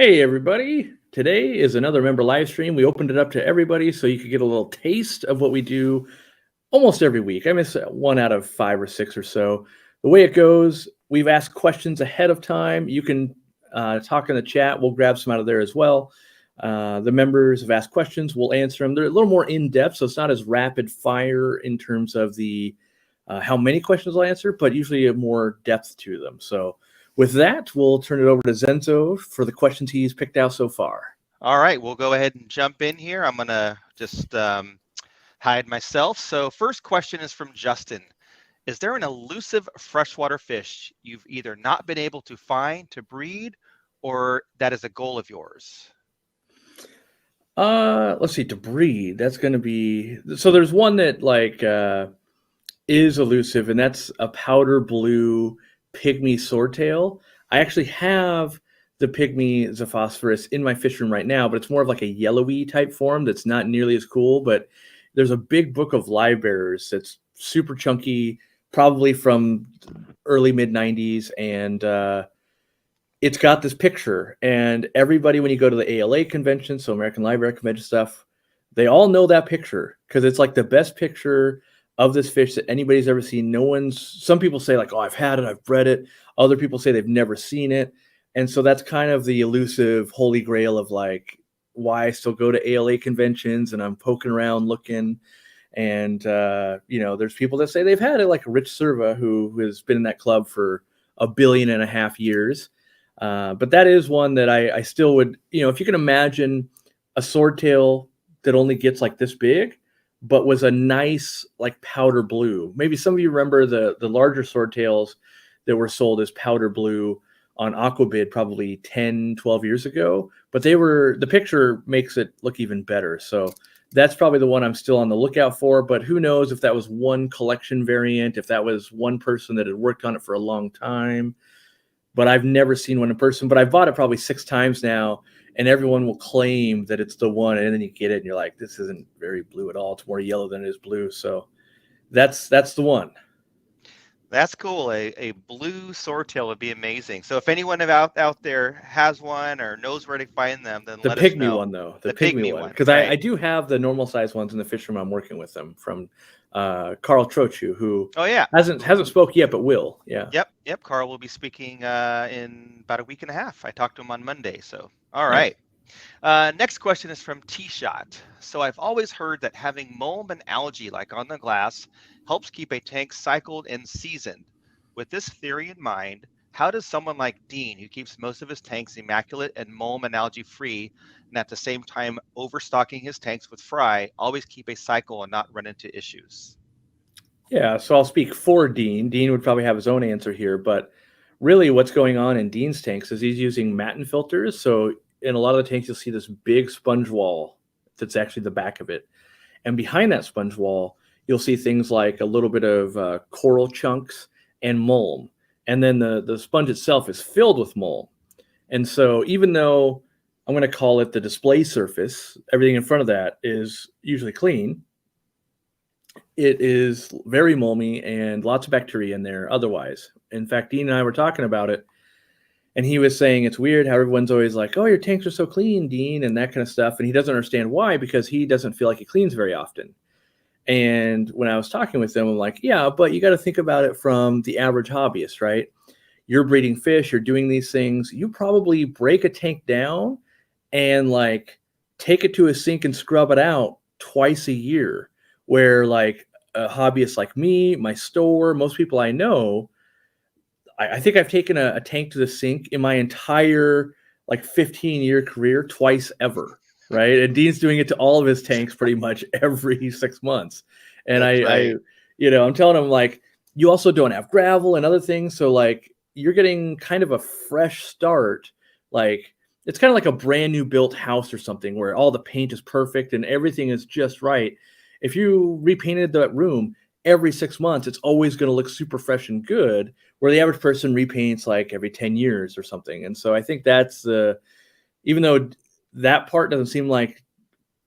Hey everybody! Today is another member live stream. We opened it up to everybody so you could get a little taste of what we do almost every week. I miss one out of 5 or 6 or so. The way it goes, we've asked questions ahead of time. You can talk in the chat. We'll grab some out of there as well. The members have asked questions. We'll answer them. They're a little more in-depth, so it's not as rapid fire in terms of the how many questions I'll answer, but usually a more depth to them. So with that, we'll turn it over to Zenzo for the questions he's picked out so far. All right, we'll go ahead and jump in here. I'm going to just hide myself. So first question is from Justin. Is there an elusive freshwater fish you've either not been able to find to breed or that is a goal of yours? Let's see, to breed, that's going to be, so there's one that is elusive, and that's a powder blue pygmy swordtail. I actually have the pygmy Xiphosphoros in my fish room right now, but it's more of like a yellowy type form that's not nearly as cool. But there's a big book of live bearers that's super chunky, probably from early mid 90s, and it's got this picture. And everybody, when you go to the ALA convention, so American Library Convention stuff, they all know that picture because it's like the best picture of this fish that anybody's ever seen. Some people say like, oh, I've had it, I've bred it. Other people say they've never seen it. And so that's kind of the elusive holy grail of like why I still go to ALA conventions and I'm poking around looking. And, there's people that say they've had it, like Rich Serva, who has been in that club for 1.5 billion years. But that is one that I still would, if you can imagine a swordtail that only gets like this big, but was a nice like powder blue. Maybe some of you remember the larger swordtails that were sold as powder blue on Aquabid probably 10, 12 years ago, but the picture makes it look even better. So that's probably the one I'm still on the lookout for, but who knows if that was one collection variant, if that was one person that had worked on it for a long time. But I've never seen one in person, but I've bought it probably 6 times now, and everyone will claim that it's the one, and then you get it and you're like, this isn't very blue at all. It's more yellow than it is blue. So that's the one. That's cool. A blue swordtail would be amazing. So if anyone out there has one or knows where to find them, then let us know. The pygmy one, though. The pygmy one. Because right. I do have the normal size ones in the fish room I'm working with them from Carl Trochu, who hasn't spoke yet, but will. Yeah. Yep. Carl will be speaking in about a week and a half. I talked to him on Monday. So, all right. Next question is from T-Shot. So I've always heard that having mulm and algae like on the glass helps keep a tank cycled and seasoned. With this theory in mind, how does someone like Dean, who keeps most of his tanks immaculate and mulm and algae free, and at the same time overstocking his tanks with fry, always keep a cycle and not run into issues? Yeah, so I'll speak for Dean. Dean would probably have his own answer here, but really what's going on in Dean's tanks is he's using matin filters. So in a lot of the tanks, you'll see this big sponge wall that's actually the back of it. And behind that sponge wall, you'll see things like a little bit of coral chunks and mulm. And then the sponge itself is filled with mulm. And so even though I'm going to call it the display surface, everything in front of that is usually clean, it is very mulmy and lots of bacteria in there otherwise. In fact, Dean and I were talking about it, and he was saying it's weird how everyone's always like, oh, your tanks are so clean, Dean, and that kind of stuff. And he doesn't understand why, because he doesn't feel like he cleans very often. And when I was talking with them, I'm like, yeah, but you got to think about it from the average hobbyist, right? You're breeding fish, you're doing these things. You probably break a tank down and like take it to a sink and scrub it out twice a year, where like a hobbyist like me, my store, most people I know, I think I've taken a tank to the sink in my entire like 15-year career twice ever, right? And Dean's doing it to all of his tanks pretty much every 6 months. And I'm telling him like, you also don't have gravel and other things. So like you're getting kind of a fresh start. Like it's kind of like a brand new built house or something where all the paint is perfect and everything is just right. If you repainted that room every 6 months, it's always going to look super fresh and good, where the average person repaints like every 10 years or something. And so I think that's even though that part doesn't seem like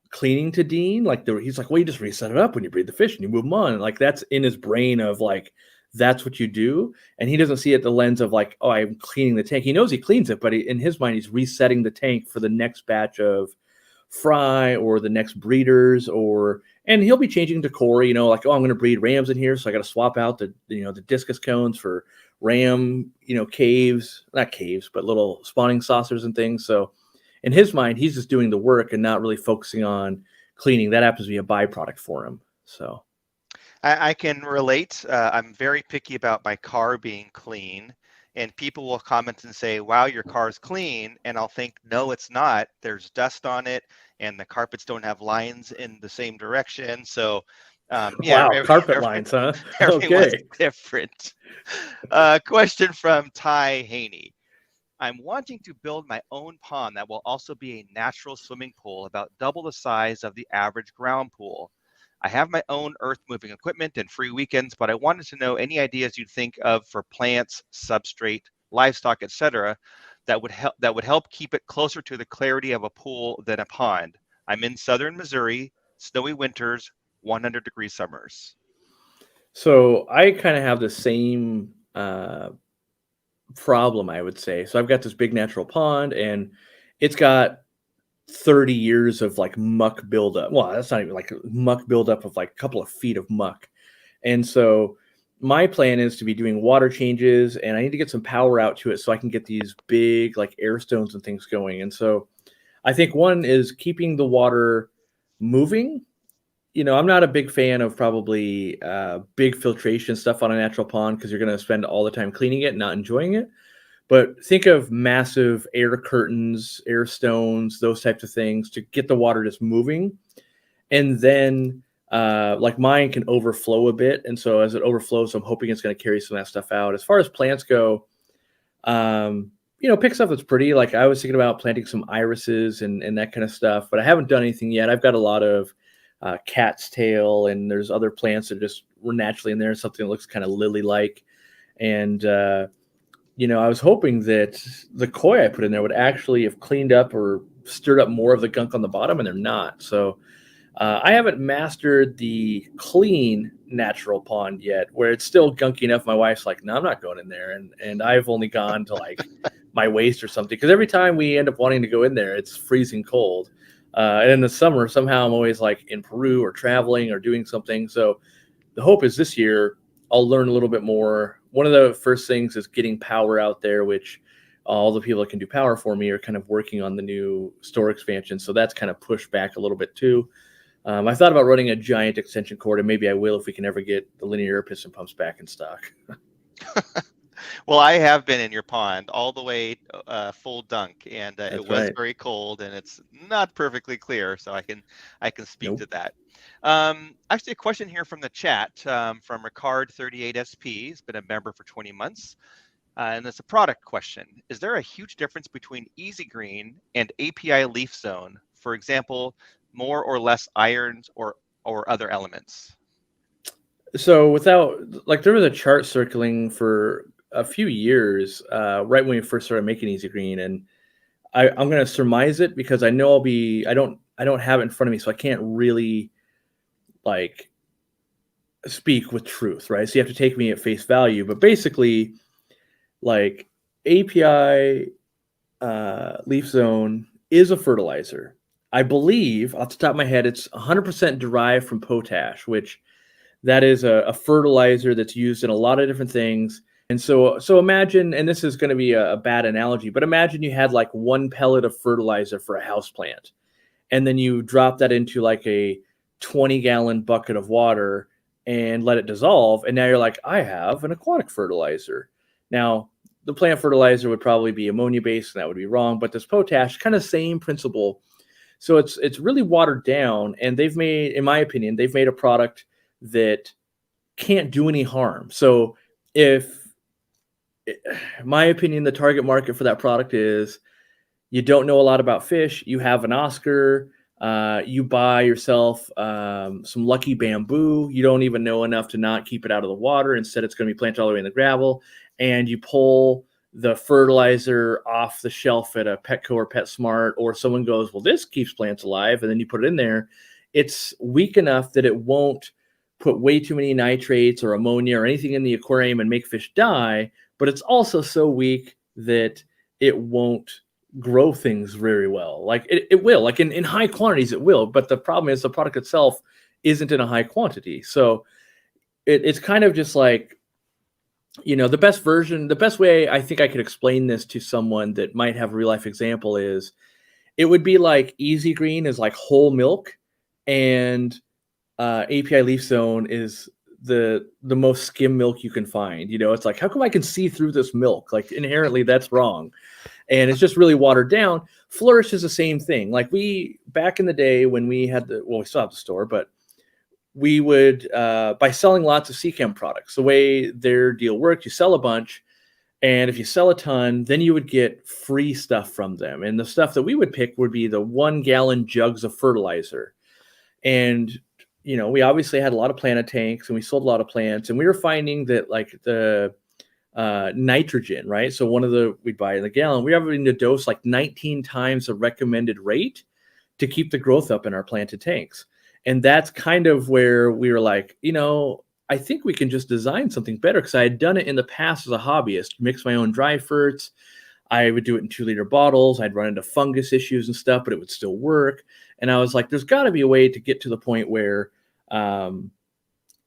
cleaning to Dean, like he's like, well, you just reset it up when you breed the fish and you move them on. And like that's in his brain of like that's what you do. And he doesn't see it the lens of like, oh, I'm cleaning the tank. He knows he cleans it, but in his mind, he's resetting the tank for the next batch of fry or the next breeders, and he'll be changing decor, like, oh, I'm going to breed rams in here, so I got to swap out the discus cones for ram, caves, not caves, but little spawning saucers and things. So in his mind, he's just doing the work and not really focusing on cleaning. That happens to be a byproduct for him. So I can relate. I'm very picky about my car being clean, and people will comment and say, wow, your car's clean. And I'll think, no, it's not. There's dust on it, and the carpets don't have lines in the same direction. So, yeah, wow, carpet lines, huh? everyone's Okay. different. Question from Ty Haney. I'm wanting to build my own pond that will also be a natural swimming pool, about double the size of the average ground pool. I have my own earth moving equipment and free weekends, but I wanted to know any ideas you'd think of for plants, substrate, livestock, etc., that would help keep it closer to the clarity of a pool than a pond. I'm in southern Missouri, snowy winters, 100-degree summers. So I kind of have the same problem, I would say. So I've got this big natural pond, and it's got 30 years of like muck buildup. Well, that's not even like muck buildup of like a couple of feet of muck. And so my plan is to be doing water changes, and I need to get some power out to it so I can get these big like air stones and things going. And so I think one is keeping the water moving. I'm not a big fan of probably big filtration stuff on a natural pond, because you're going to spend all the time cleaning it and not enjoying it. But think of massive air curtains, air stones, those types of things to get the water just moving. And then like mine can overflow a bit. And so as it overflows, I'm hoping it's going to carry some of that stuff out. As far as plants go, pick stuff that's pretty. Like I was thinking about planting some irises and that kind of stuff, but I haven't done anything yet. I've got a lot of cat's tail, and there's other plants that just were naturally in there, something that looks kind of lily-like. And I was hoping that the koi I put in there would actually have cleaned up or stirred up more of the gunk on the bottom, and they're not. So I haven't mastered the clean natural pond yet, where it's still gunky enough. My wife's like, no, I'm not going in there. And I've only gone to like my waist or something, because every time we end up wanting to go in there, it's freezing cold. And in the summer, somehow I'm always like in Peru or traveling or doing something. So the hope is this year I'll learn a little bit more. One of the first things is getting power out there, which all the people that can do power for me are kind of working on the new store expansion. So that's kind of pushed back a little bit too. I thought about running a giant extension cord, and maybe I will if we can ever get the linear air piston pumps back in stock. Well, I have been in your pond all the way full dunk, and it was right. very cold, and it's not perfectly clear, so I can speak Nope. to that. Actually, a question here from the chat from Ricard38SP. He's been a member for 20 months, and it's a product question. Is there a huge difference between Easy Green and API Leaf Zone? For example, more or less irons or other elements? So there was a chart circling for a few years, right when we first started making Easy Green, and I'm going to surmise it because I know I don't have it in front of me, so I can't really like speak with truth, right? So you have to take me at face value. But basically, like API Leaf Zone is a fertilizer. I believe, off the top of my head, it's 100% derived from potash, which that is a fertilizer that's used in a lot of different things. And so imagine, and this is going to be a bad analogy, but imagine you had like one pellet of fertilizer for a house plant, and then you drop that into like a 20-gallon bucket of water and let it dissolve. And now you're like, I have an aquatic fertilizer. Now, the plant fertilizer would probably be ammonia-based, and that would be wrong. But this potash, kind of same principle. So it's really watered down, and in my opinion, they've made a product that can't do any harm. So if, in my opinion, the target market for that product is you don't know a lot about fish, you have an Oscar, you buy yourself some lucky bamboo, you don't even know enough to not keep it out of the water. Instead, it's going to be planted all the way in the gravel, and you pull the fertilizer off the shelf at a Petco or PetSmart, or someone goes, well, this keeps plants alive, and then you put it in there. It's weak enough that it won't put way too many nitrates or ammonia or anything in the aquarium and make fish die, but it's also so weak that it won't grow things very well. Like it will, like in high quantities, it will. But the problem is the product itself isn't in a high quantity. So it's kind of just like, the best way I think I could explain this to someone that might have a real life example is it would be like Easy Green is like whole milk, and API Leaf Zone is the most skim milk you can find. It's like, how come I can see through this milk? Like inherently that's wrong. And it's just really watered down. Flourish is the same thing. Like we, back in the day when we had we still have the store, but we would, by selling lots of CChem products, the way their deal worked, you sell a bunch, and if you sell a ton, then you would get free stuff from them. And the stuff that we would pick would be the 1-gallon jugs of fertilizer. And, we obviously had a lot of planted tanks and we sold a lot of plants, and we were finding that like the nitrogen, right? So we'd buy in a gallon, we were having to dose like 19 times the recommended rate to keep the growth up in our planted tanks. And that's kind of where we were like, I think we can just design something better, because I had done it in the past as a hobbyist, mix my own dry ferts. I would do it in 2-liter bottles. I'd run into fungus issues and stuff, but it would still work. And I was like, there's got to be a way to get to the point where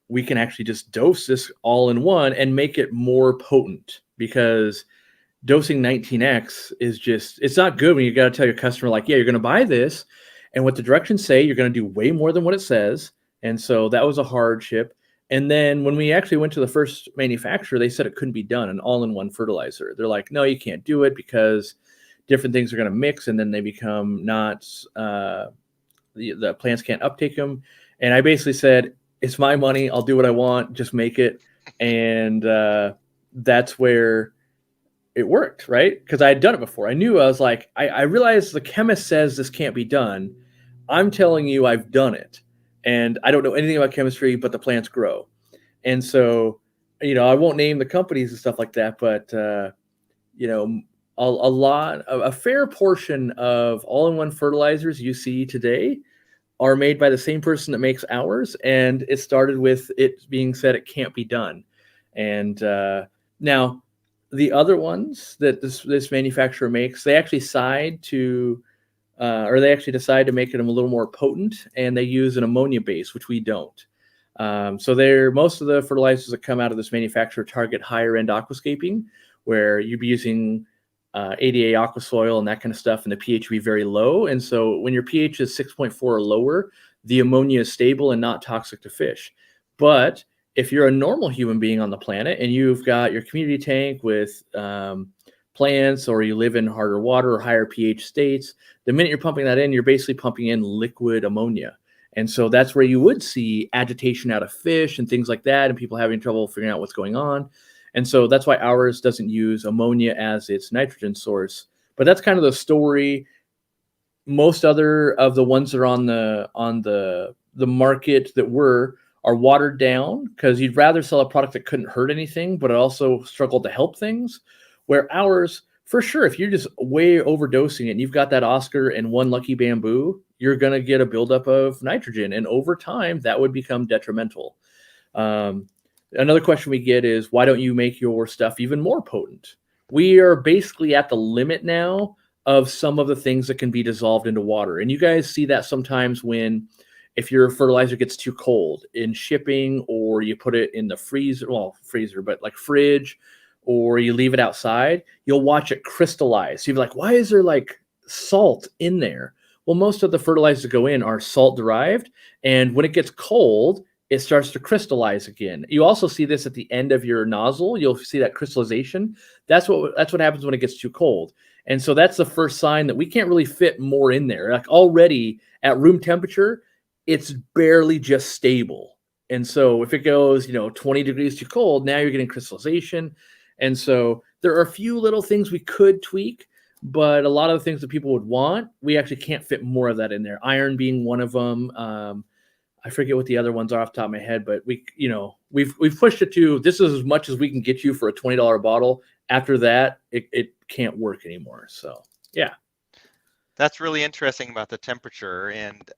we can actually just dose this all in one and make it more potent, because dosing 19x is just, it's not good when you got to tell your customer like, yeah, you're going to buy this, and what the directions say, you're going to do way more than what it says. And so that was a hardship. And then when we actually went to the first manufacturer, they said it couldn't be done, an all-in-one fertilizer. They're like, no, you can't do it because different things are going to mix, and then they become not, the plants can't uptake them. And I basically said, it's my money. I'll do what I want. Just make it. And that's where it worked, right? Because I had done it before. I knew, I was like, I realized the chemist says this can't be done. I'm telling you I've done it. And I don't know anything about chemistry, but the plants grow. And so, I won't name the companies and stuff like that, but, a fair portion of all-in-one fertilizers you see today are made by the same person that makes ours. And it started with it being said it can't be done. And now the other ones that this manufacturer makes, they actually decide to make it a little more potent, and they use an ammonia base, which we don't. So most of the fertilizers that come out of this manufacturer target higher end aquascaping, where you'd be using ADA aqua soil and that kind of stuff, and the pH would be very low. And so when your pH is 6.4 or lower, the ammonia is stable and not toxic to fish. But if you're a normal human being on the planet and you've got your community tank with plants, or you live in harder water or higher pH states, the minute you're pumping that in, you're basically pumping in liquid ammonia. And so that's where you would see agitation out of fish and things like that, and people having trouble figuring out what's going on. And so that's why ours doesn't use ammonia as its nitrogen source. But that's kind of the story. Most other of the ones that are on the market that are watered down, because you'd rather sell a product that couldn't hurt anything, but it also struggled to help things. Where ours, for sure, if you're just way overdosing it and you've got that Oscar and one lucky bamboo, you're going to get a buildup of nitrogen. And over time, that would become detrimental. Another question we get is, why don't you make your stuff even more potent? We are basically at the limit now of some of the things that can be dissolved into water. And you guys see that sometimes if your fertilizer gets too cold in shipping, or you put it in the freezer, but like fridge, or you leave it outside, you'll watch it crystallize. So you'll be like, why is there like salt in there? Well, most of the fertilizers that go in are salt derived. And when it gets cold, it starts to crystallize again. You also see this at the end of your nozzle. You'll see that crystallization. That's what happens when it gets too cold. And so that's the first sign that we can't really fit more in there. Like already at room temperature, it's barely just stable. And so if it goes, 20 degrees too cold, now you're getting crystallization. And so there are a few little things we could tweak, but a lot of the things that people would want, we actually can't fit more of that in there. Iron being one of them. I forget what the other ones are off the top of my head, but we've pushed it to, this is as much as we can get you for a $20 bottle. After that, it can't work anymore. So yeah. That's really interesting about the temperature, and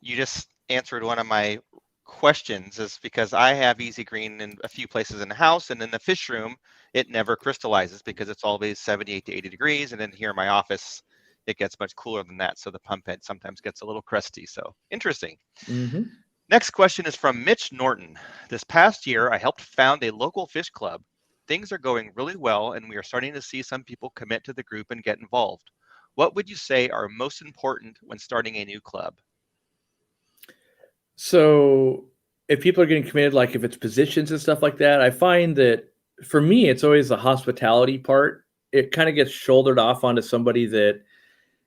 you just answered one of my questions is because I have easy green in a few places in the house, and in the fish room, it never crystallizes because it's always 78 to 80 degrees. And then here in my office, it gets much cooler than that. So the pump head sometimes gets a little crusty. So interesting. Mm-hmm. Next question is from Mitch Norton. This past year, I helped found a local fish club. Things are going really well, and we are starting to see some people commit to the group and get involved. What would you say are most important when starting a new club? So if people are getting committed, like if it's positions and stuff like that, I find that for me, it's always the hospitality part. It kind of gets shouldered off onto somebody that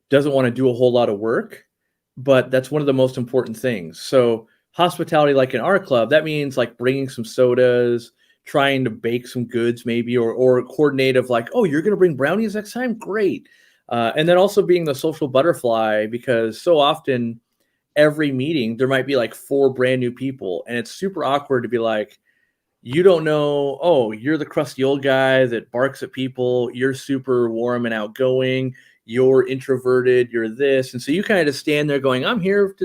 doesn't want to do a whole lot of work, but that's one of the most important things. So hospitality, like in our club, that means like bringing some sodas, trying to bake some goods maybe, or coordinate of like, oh, you're going to bring brownies next time? Great. And then also being the social butterfly, because so often every meeting there might be like four brand new people, and it's super awkward to be like, you don't know, oh, you're the crusty old guy that barks at people, you're super warm and outgoing, you're introverted, you're this. And so you kind of just stand there going, I'm here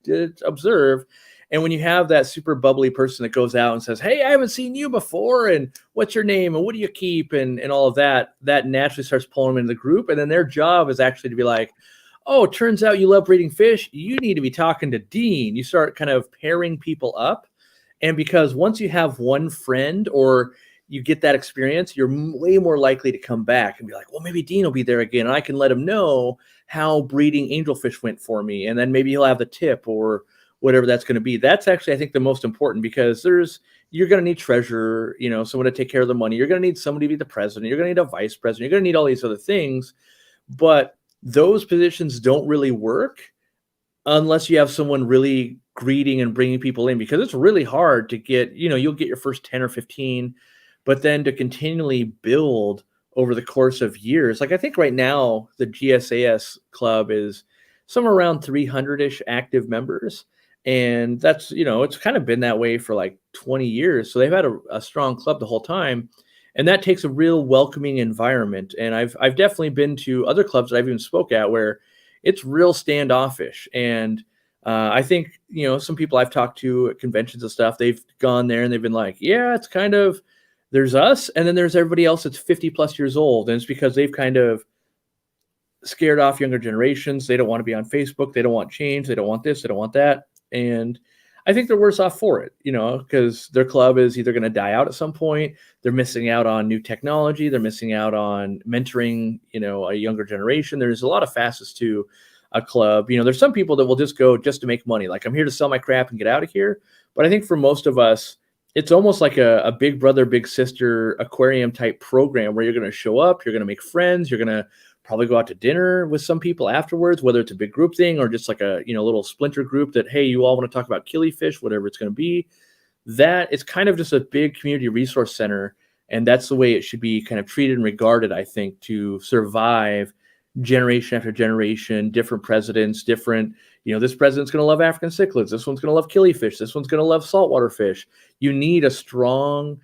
to observe. And when you have that super bubbly person that goes out and says, hey, I haven't seen you before, and what's your name, and what do you keep, and all of that, that naturally starts pulling them into the group. And then their job is actually to be like, oh, it turns out you love breeding fish, you need to be talking to Dean. You start kind of pairing people up. And because once you have one friend or you get that experience, you're way more likely to come back and be like, well, maybe Dean will be there again. And I can let him know how breeding angelfish went for me. And then maybe he'll have the tip or whatever that's going to be. That's actually, I think, the most important, because you're going to need treasurer, someone to take care of the money. You're going to need somebody to be the president. You're going to need a vice president. You're going to need all these other things. But those positions don't really work unless you have someone really greeting and bringing people in, because it's really hard to get, you'll get your first 10 or 15, but then to continually build over the course of years. Like I think right now the GSAS club is somewhere around 300-ish active members. And that's, it's kind of been that way for like 20 years. So they've had a strong club the whole time. And that takes a real welcoming environment. And I've definitely been to other clubs that I've even spoke at where it's real standoffish. And I think, some people I've talked to at conventions and stuff, they've gone there and they've been like, yeah, it's kind of, there's us, and then there's everybody else that's 50 plus years old. And it's because they've kind of scared off younger generations. They don't want to be on Facebook. They don't want change. They don't want this. They don't want that. And I think they're worse off for it, because their club is either going to die out at some point. They're missing out on new technology. They're missing out on mentoring, a younger generation. There's a lot of facets to a club. There's some people that will just go just to make money. Like, I'm here to sell my crap and get out of here. But I think for most of us, it's almost like a big brother, big sister aquarium type program where you're going to show up, you're going to make friends, you're going to probably go out to dinner with some people afterwards, whether it's a big group thing or just like a little splinter group that, hey, you all want to talk about killifish, whatever it's going to be. That it's kind of just a big community resource center, and that's the way it should be kind of treated and regarded, I think, to survive generation after generation, different presidents, different, this president's going to love African cichlids, this one's going to love killifish, this one's going to love saltwater fish. You need a strong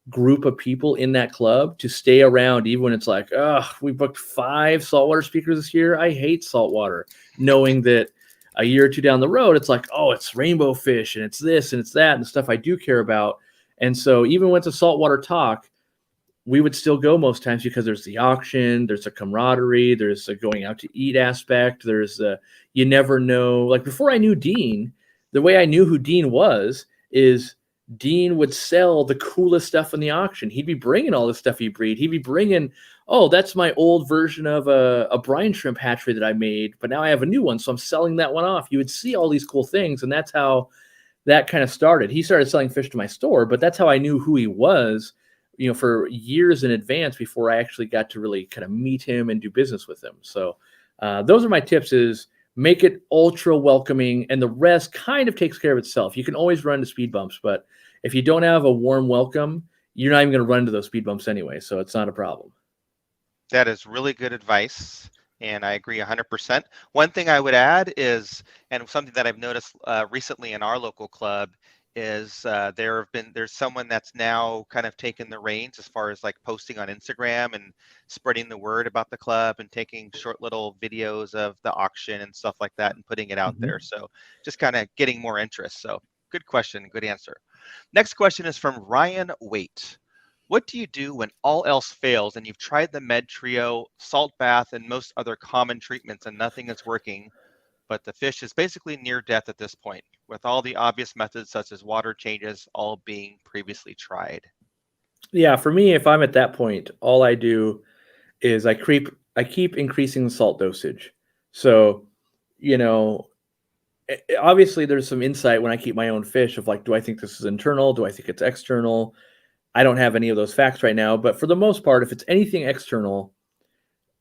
group of people in that club to stay around, even when it's like, oh, we booked 5 saltwater speakers this year, I hate saltwater, knowing that a year or two down the road, it's like, oh, it's rainbow fish and it's this and it's that and the stuff I do care about. And so even when it's a saltwater talk, we would still go most times because there's the auction, there's a camaraderie, there's a going out to eat aspect, there's a, you never know. Like before I knew Dean, the way I knew who Dean was is Dean would sell the coolest stuff in the auction. He'd be bringing all the stuff he breed. He'd be bringing, oh, that's my old version of a brine shrimp hatchery that I made, but now I have a new one, so I'm selling that one off. You would see all these cool things, and that's how that kind of started. He started selling fish to my store, but that's how I knew who he was, for years in advance before I actually got to really kind of meet him and do business with him. So those are my tips: is make it ultra welcoming, and the rest kind of takes care of itself. You can always run into speed bumps, but if you don't have a warm welcome, you're not even going to run into those speed bumps anyway, so it's not a problem. That is really good advice, and I agree 100%. One thing I would add is, and something that I've noticed recently in our local club, is there's someone that's now kind of taken the reins as far as like posting on Instagram and spreading the word about the club and taking short little videos of the auction and stuff like that and putting it out there. So just kind of getting more interest. So Good question. Good answer. Next question is from Ryan Waite. What do you do when all else fails and you've tried the med trio, salt bath, and most other common treatments and nothing is working, but the fish is basically near death at this point, with all the obvious methods such as water changes all being previously tried? Yeah, for me, if I'm at that point, all I do is I keep increasing the salt dosage. So, you know, obviously there's some insight when I keep my own fish of like, do I think this is internal? Do I think it's external? I don't have any of those facts right now, but for the most part, if it's anything external,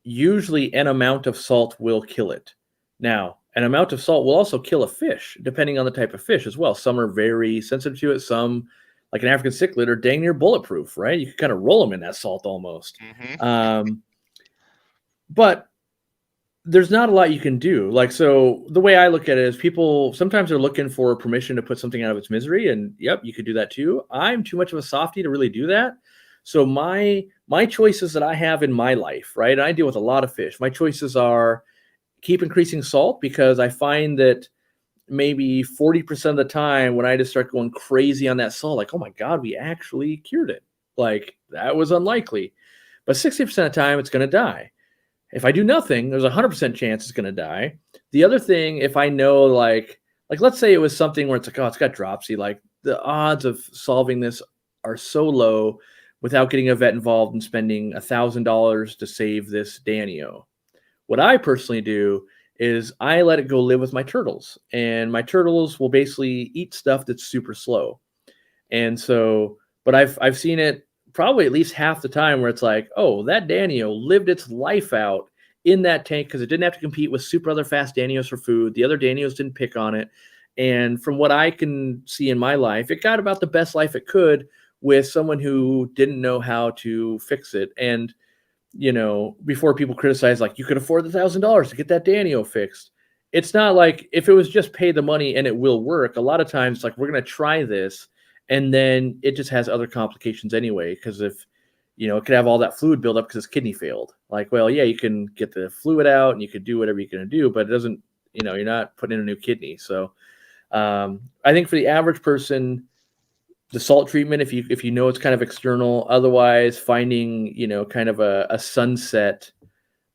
usually an amount of salt will kill it. Now, an amount of salt will also kill a fish, depending on the type of fish as well. Some are very sensitive to it. Some, like an African cichlid, are dang near bulletproof, right? You can kind of roll them in that salt almost. Um, but there's not a lot you can do. Like, so the way I look at it is people sometimes are looking for permission to put something out of its misery. And yep, you could do that too. I'm too much of a softie to really do that. So my choices that I have in my life, right? And I deal with a lot of fish. My choices are keep increasing salt, because I find that maybe 40% of the time when I just start going crazy on that salt, like, oh my God, we actually cured it. Like, that was unlikely. But 60% of the time, it's going to die. If I do nothing, there's a 100% chance it's going to die. The other thing, if I know, like let's say it was something where it's like, oh, it's got dropsy, like the odds of solving this are so low without getting a vet involved and spending $1,000 to save this Danio. What I personally do is I let it go live with my turtles, and my turtles will basically eat stuff that's super slow. And so, but I've seen it probably at least half the time where it's like, oh, that Danio lived its life out in that tank because it didn't have to compete with super other fast Danios for food. The other Danios didn't pick on it. And from what I can see in my life, it got about the best life it could with someone who didn't know how to fix it. And, before people criticize, like, you could afford the $1,000 to get that Danio fixed. It's not like if it was just pay the money and it will work. A lot of times, like, we're going to try this, and then it just has other complications anyway. Because if, it could have all that fluid build up because its kidney failed. Like, well, yeah, you can get the fluid out and you could do whatever you're going to do, but it doesn't, you're not putting in a new kidney. So I think for the average person, the salt treatment, if you know it's kind of external, otherwise finding, kind of a sunset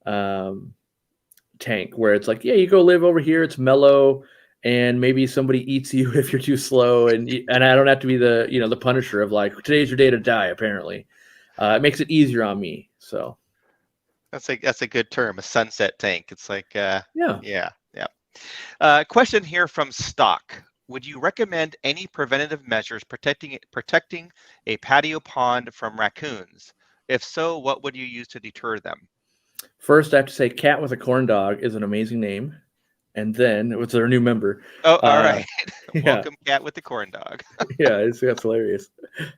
tank where it's like, yeah, you go live over here, it's mellow, and maybe somebody eats you if you're too slow, and I don't have to be the the punisher of like, today's your day to die. Apparently, it makes it easier on me. So That's a good term, a sunset tank. It's like yeah. Question here from Stock. Would you recommend any preventative measures protecting a patio pond from raccoons? If so, what would you use to deter them? First, I have to say, Cat with a Corn Dog is an amazing name. And then it was their new member. Oh, all right. Yeah. Welcome, Cat with the Corn Dog. Yeah, that's hilarious.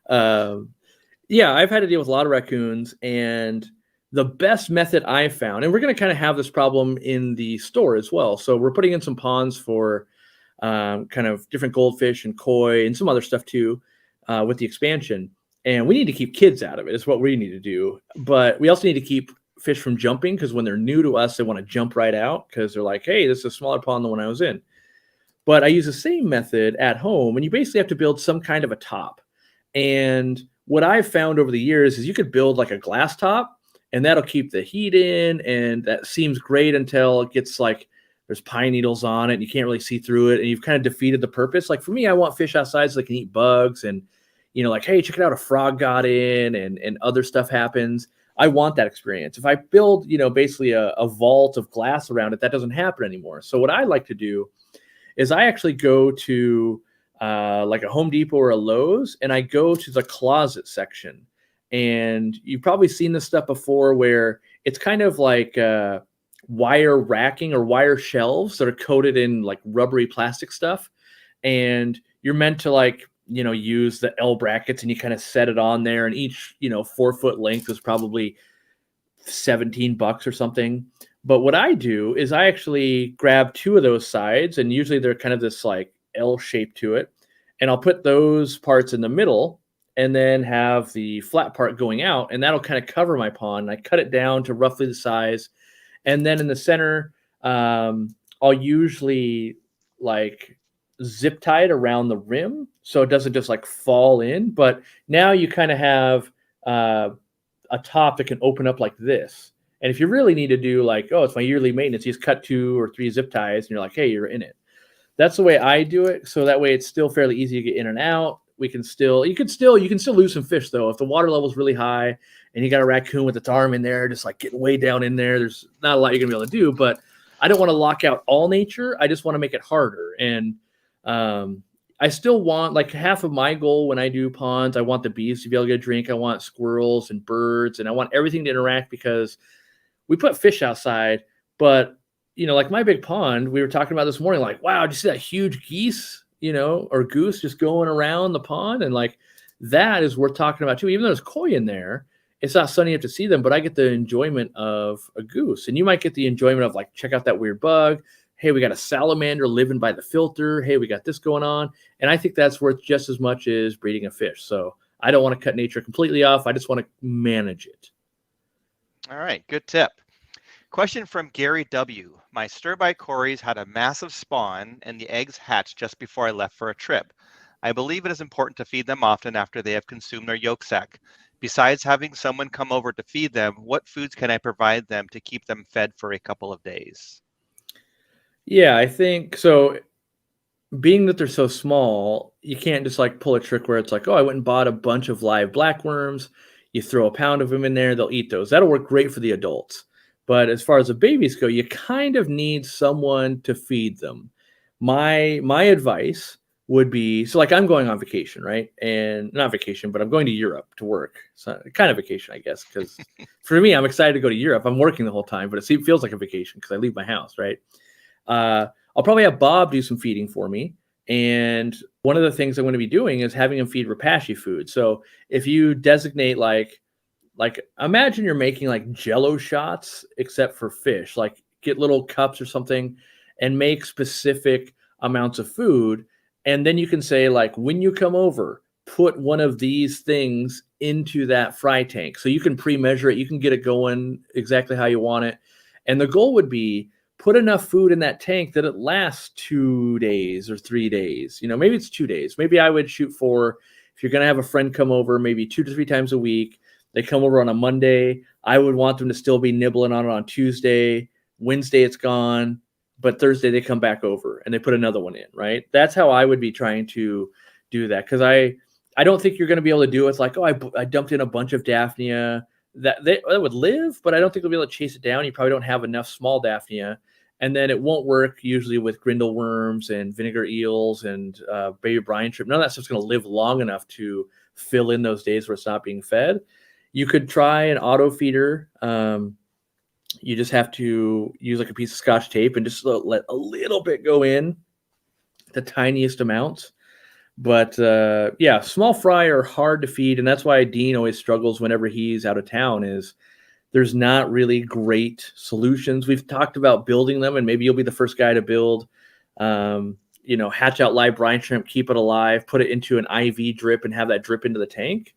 Yeah, I've had to deal with a lot of raccoons, and the best method I've found, and we're going to kind of have this problem in the store as well. So we're putting in some ponds for kind of different goldfish and koi and some other stuff too with the expansion. And we need to keep kids out of it. Is what we need to do. But we also need to keep fish from jumping, because when they're new to us, they want to jump right out because they're like, hey, this is a smaller pond than the one I was in. But I use the same method at home, and you basically have to build some kind of a top. And what I've found over the years is you could build like a glass top, and that'll keep the heat in, and that seems great until it gets like there's pine needles on it and you can't really see through it, and you've kind of defeated the purpose. Like, for me, I want fish outside so they can eat bugs, and like, hey, check it out, a frog got in, and other stuff happens. I want that experience. If I build, basically a vault of glass around it, that doesn't happen anymore. So what I like to do is I actually go to like a Home Depot or a Lowe's, and I go to the closet section. And you've probably seen this stuff before where it's kind of like wire racking or wire shelves that are coated in like rubbery plastic stuff. And you're meant to like, use the L brackets, and you kind of set it on there. And each, 4-foot length is probably $17 or something. But what I do is I actually grab 2 of those sides, and usually they're kind of this like L shape to it. And I'll put those parts in the middle and then have the flat part going out, and that'll kind of cover my pond. I cut it down to roughly the size. And then in the center, I'll usually like zip tied around the rim so it doesn't just like fall in. But now you kind of have a top that can open up like this. And if you really need to do like, oh, it's my yearly maintenance, you just cut 2 or 3 zip ties and you're like, hey, you're in it. That's the way I do it. So that way it's still fairly easy to get in and out. You can still lose some fish though. If the water level is really high and you got a raccoon with its arm in there, just like getting way down in there, there's not a lot you're gonna be able to do. But I don't want to lock out all nature. I just want to make it harder. And I still want, like, half of my goal when I do ponds, I want the bees to be able to get a drink. I want squirrels and birds, and I want everything to interact because we put fish outside, but like my big pond, we were talking about this morning, like, wow, did you see that huge geese, or goose just going around the pond? And like, that is worth talking about too. Even though there's koi in there, it's not sunny enough to see them, but I get the enjoyment of a goose. And you might get the enjoyment of like, check out that weird bug. Hey, we got a salamander living by the filter. Hey, we got this going on. And I think that's worth just as much as breeding a fish. So I don't want to cut nature completely off. I just want to manage it. All right, good tip. Question from Gary W. My stir-by cories had a massive spawn and the eggs hatched just before I left for a trip. I believe it is important to feed them often after they have consumed their yolk sac. Besides having someone come over to feed them, what foods can I provide them to keep them fed for a couple of days? Yeah, I think so. Being that they're so small, you can't just like pull a trick where it's like, oh, I went and bought a bunch of live blackworms. You throw a pound of them in there, they'll eat those. That'll work great for the adults. But as far as the babies go, you kind of need someone to feed them. My advice would be, so like I'm going on vacation, right? And not vacation, but I'm going to Europe to work. So kind of vacation, I guess, because for me, I'm excited to go to Europe. I'm working the whole time, but it feels like a vacation because I leave my house, right? I'll probably have Bob do some feeding for me. And one of the things I'm going to be doing is having him feed Repashy food. So if you designate like imagine you're making like Jello shots, except for fish, like get little cups or something and make specific amounts of food. And then you can say like, when you come over, put one of these things into that fry tank. So you can pre-measure it. You can get it going exactly how you want it. And the goal would be put enough food in that tank that it lasts 2 days or 3 days. Maybe it's 2 days. Maybe I would shoot for, if you're going to have a friend come over, maybe 2 to 3 times a week. They come over on a Monday. I would want them to still be nibbling on it on Tuesday. Wednesday, it's gone. But Thursday, they come back over and they put another one in, right? That's how I would be trying to do that. Because I don't think you're going to be able to do it. It's like, oh, I dumped in a bunch of Daphnia. That would live, but I don't think they'll be able to chase it down. You probably don't have enough small Daphnia. And then it won't work usually with grindle worms and vinegar eels and baby brine shrimp. None of that stuff's going to live long enough to fill in those days where it's not being fed. You could try an auto feeder. You just have to use like a piece of Scotch tape and just let a little bit go in, the tiniest amounts. But yeah, small fry are hard to feed. And that's why Dean always struggles whenever he's out of town is there's not really great solutions. We've talked about building them, and maybe you'll be the first guy to build, hatch out live brine shrimp, keep it alive, put it into an IV drip and have that drip into the tank.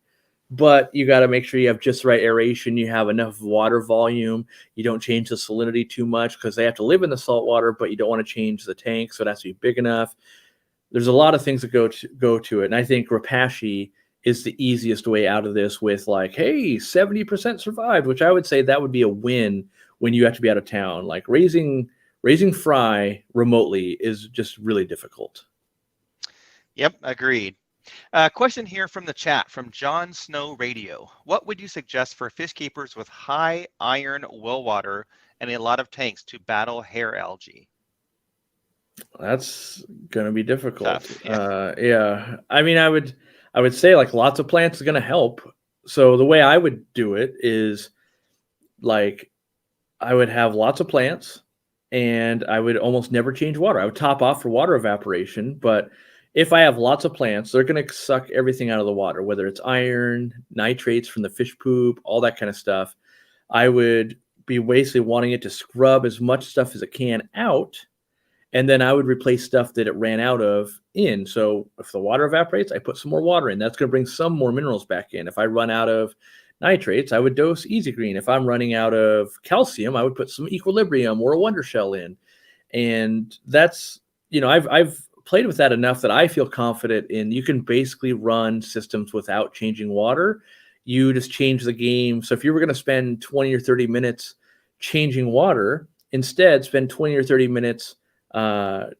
But you got to make sure you have just the right aeration. You have enough water volume. You don't change the salinity too much because they have to live in the salt water, but you don't want to change the tank. So it has to be big enough. There's a lot of things that go to it. And I think Repashy is the easiest way out of this with like, hey, 70% survived, which I would say that would be a win when you have to be out of town. Like raising fry remotely is just really difficult. Yep, agreed. Question here from the chat from John Snow Radio. What would you suggest for fish keepers with high iron well water and a lot of tanks to battle hair algae? That's going to be difficult. Tough, yeah. Yeah. I mean, I would say like lots of plants is going to help. So the way I would do it is like I would have lots of plants and I would almost never change water. I would top off for water evaporation, but if I have lots of plants, they're going to suck everything out of the water, whether it's iron, nitrates from the fish poop, all that kind of stuff. I would be basically wanting it to scrub as much stuff as it can out. And then I would replace stuff that it ran out of in. So if the water evaporates, I put some more water in. That's going to bring some more minerals back in. If I run out of nitrates, I would dose Easy Green. If I'm running out of calcium, I would put some Equilibrium or a Wonder Shell in. And that's, I've played with that enough that I feel confident in you can basically run systems without changing water. You just change the game. So if you were going to spend 20 or 30 minutes changing water, instead spend 20 or 30 minutes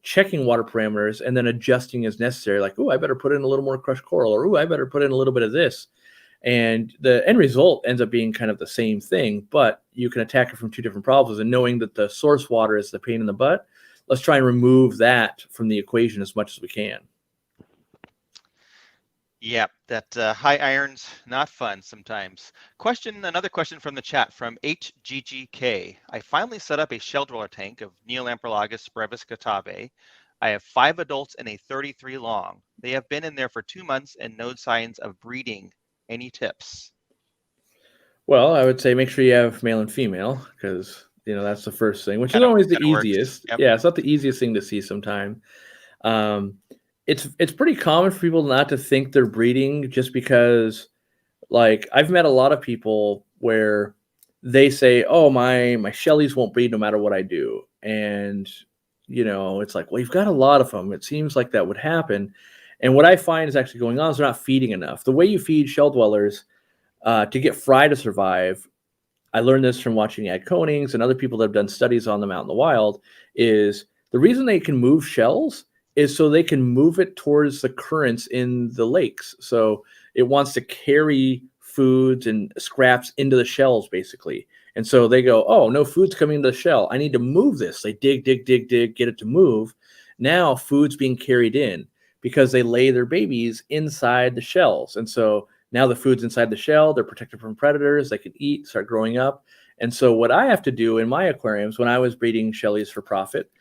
checking water parameters and then adjusting as necessary. Like, oh, I better put in a little more crushed coral, or oh, I better put in a little bit of this. And the end result ends up being kind of the same thing, but you can attack it from two different problems. And knowing that the source water is the pain in the butt, let's try and remove that from the equation as much as we can. Yeah, that high iron's not fun sometimes. Another question from the chat from HGGK. I finally set up a shell dweller tank of Neolamprologus brevis catave. I have 5 adults and a 33 long. They have been in there for 2 months and no signs of breeding. Any tips? Well, I would say make sure you have male and female, because that's the first thing, which is always the easiest. Yep. Yeah, it's not the easiest thing to see sometimes. It's pretty common for people not to think they're breeding just because, like, I've met a lot of people where they say, "Oh, my Shelleys won't breed no matter what I do," and it's like, well, you've got a lot of them. It seems like that would happen. And what I find is actually going on is they're not feeding enough. The way you feed shell dwellers to get fry to survive, I learned this from watching Ed Konings and other people that have done studies on them out in the wild, is the reason they can move shells is so they can move it towards the currents in the lakes. So it wants to carry foods and scraps into the shells, basically. And so they go, oh, no food's coming into the shell. I need to move this. They dig, get it to move. Now food's being carried in because they lay their babies inside the shells. And so now the food's inside the shell. They're protected from predators. They can eat, start growing up. And so what I have to do in my aquariums when I was breeding Shelleys for profit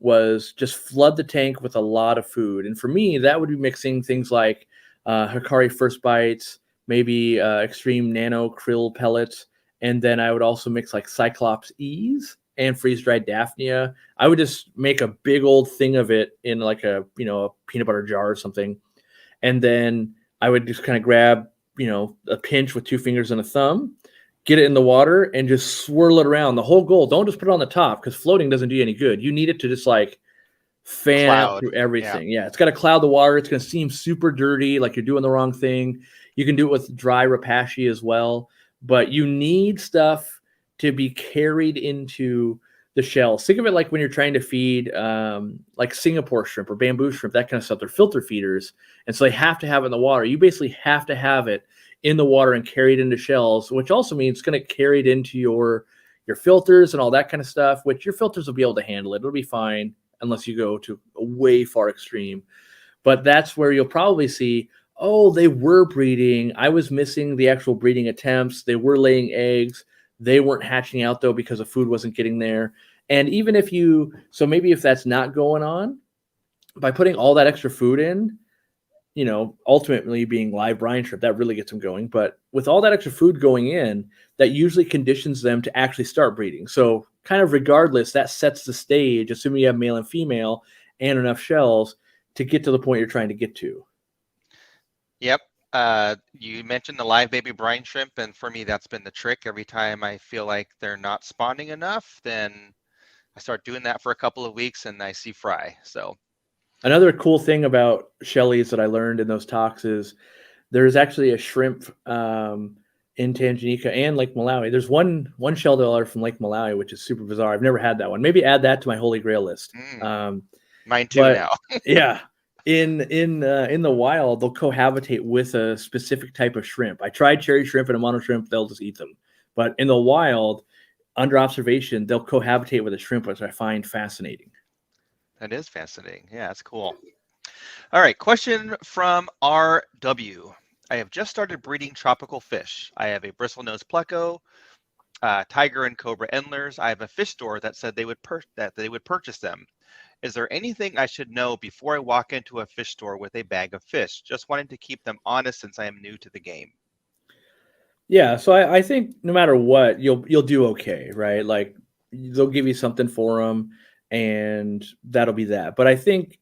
was just flood the tank with a lot of food. And for me, that would be mixing things like Hikari First Bites, maybe extreme nano krill pellets. And then I would also mix like Cyclops E's and freeze-dried Daphnia. I would just make a big old thing of it in like a peanut butter jar or something. And then I would just kind of grab, a pinch with 2 fingers and a thumb, get it in the water and just swirl it around. The whole goal, don't just put it on the top because floating doesn't do you any good. You need it to just like fan out through everything. Yeah, it's got to cloud the water. It's going to seem super dirty, like you're doing the wrong thing. You can do it with dry Rapashi as well, but you need stuff to be carried into the shells. Think of it like when you're trying to feed like Singapore shrimp or bamboo shrimp, that kind of stuff. They're filter feeders, and so they have to have it in the water. You basically have to have it in the water and carry it into shells, which also means it's going to carry it into your filters and all that kind of stuff, which your filters will be able to handle it. It'll be fine unless you go to a way far extreme. But that's where you'll probably see, oh, they were breeding. I was missing the actual breeding attempts. They were laying eggs. They weren't hatching out, though, because the food wasn't getting there. And even if maybe if that's not going on, by putting all that extra food in, ultimately being live brine shrimp, that really gets them going. But with all that extra food going in, that usually conditions them to actually start breeding. So kind of regardless, that sets the stage, assuming you have male and female and enough shells to get to the point you're trying to get to. Yep. You mentioned the live baby brine shrimp, and for me, that's been the trick. Every time I feel like they're not spawning enough, then I start doing that for a couple of weeks and I see fry. So another cool thing about Shelleys that I learned in those talks is there's actually a shrimp in Tanganyika and Lake Malawi. There's one shell dweller from Lake Malawi, which is super bizarre. I've never had that one. Maybe add that to my holy grail list. Mine too now. Yeah. In the wild, they'll cohabitate with a specific type of shrimp. I tried cherry shrimp and a mono shrimp, they'll just eat them. But in the wild, under observation, they'll cohabitate with a shrimp, which I find fascinating. That is fascinating. Yeah, that's cool. All right, question from RW. I have just started breeding tropical fish. I have a bristlenose pleco, tiger and cobra endlers. I have a fish store that said they would purchase them. Is there anything I should know before I walk into a fish store with a bag of fish? Just wanted to keep them honest since I am new to the game. Yeah, so I think no matter what, you'll do okay, right? Like they'll give you something for them, and that'll be that. But I think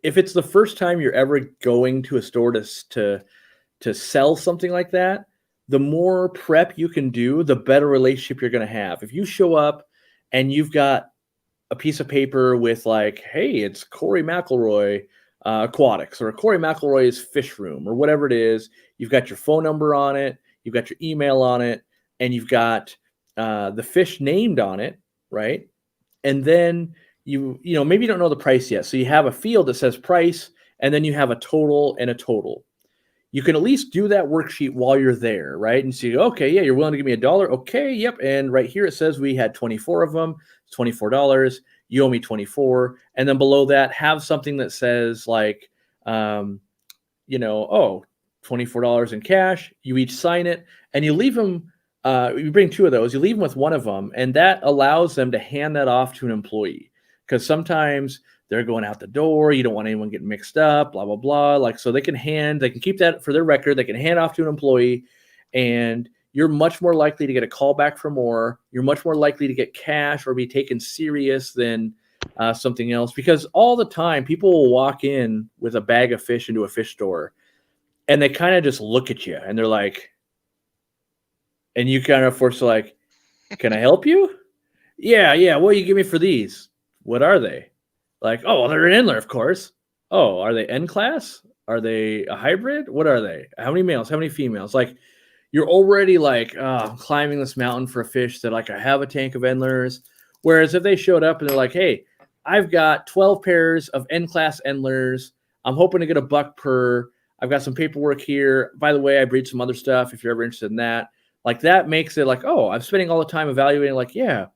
if it's the first time you're ever going to a store to sell something like that, the more prep you can do, the better relationship you're going to have. If you show up and you've got a piece of paper with like, hey, it's Corey McElroy Aquatics, or Corey McElroy's Fish Room, or whatever it is. You've got your phone number on it, you've got your email on it, and you've got the fish named on it, right? And then maybe you don't know the price yet, so you have a field that says price, and then you have a total and a total. You can at least do that worksheet while you're there, right? And so you go, okay, yeah, you're willing to give me $1. Okay, yep. And right here it says we had 24 of them. It's $24. You owe me 24. And then below that, have something that says like, oh, $24 in cash. You each sign it, and you leave them. You bring 2 of those. You leave them with one of them, and that allows them to hand that off to an employee, because sometimes they're going out the door. You don't want anyone getting mixed up, blah, blah, blah. Like, so they can keep that for their record. They can hand off to an employee, and you're much more likely to get a call back for more. You're much more likely to get cash or be taken serious than something else, because all the time people will walk in with a bag of fish into a fish store, and they kind of just look at you, and they're like, and you kind of force like, can I help you? Yeah. What do you give me for these? What are they? Like, oh, well, they're an Endler, of course. Oh, are they N class? Are they a hybrid? What are they? How many males? How many females? Like, you're already like, oh, I'm climbing this mountain for a fish that like I have a tank of Endlers. Whereas if they showed up and they're like, hey, I've got 12 pairs of N class Endlers. I'm hoping to get $1 per. I've got some paperwork here. By the way, I breed some other stuff if you're ever interested in that. Like, that makes it like, oh, I'm spending all the time evaluating, like, yeah,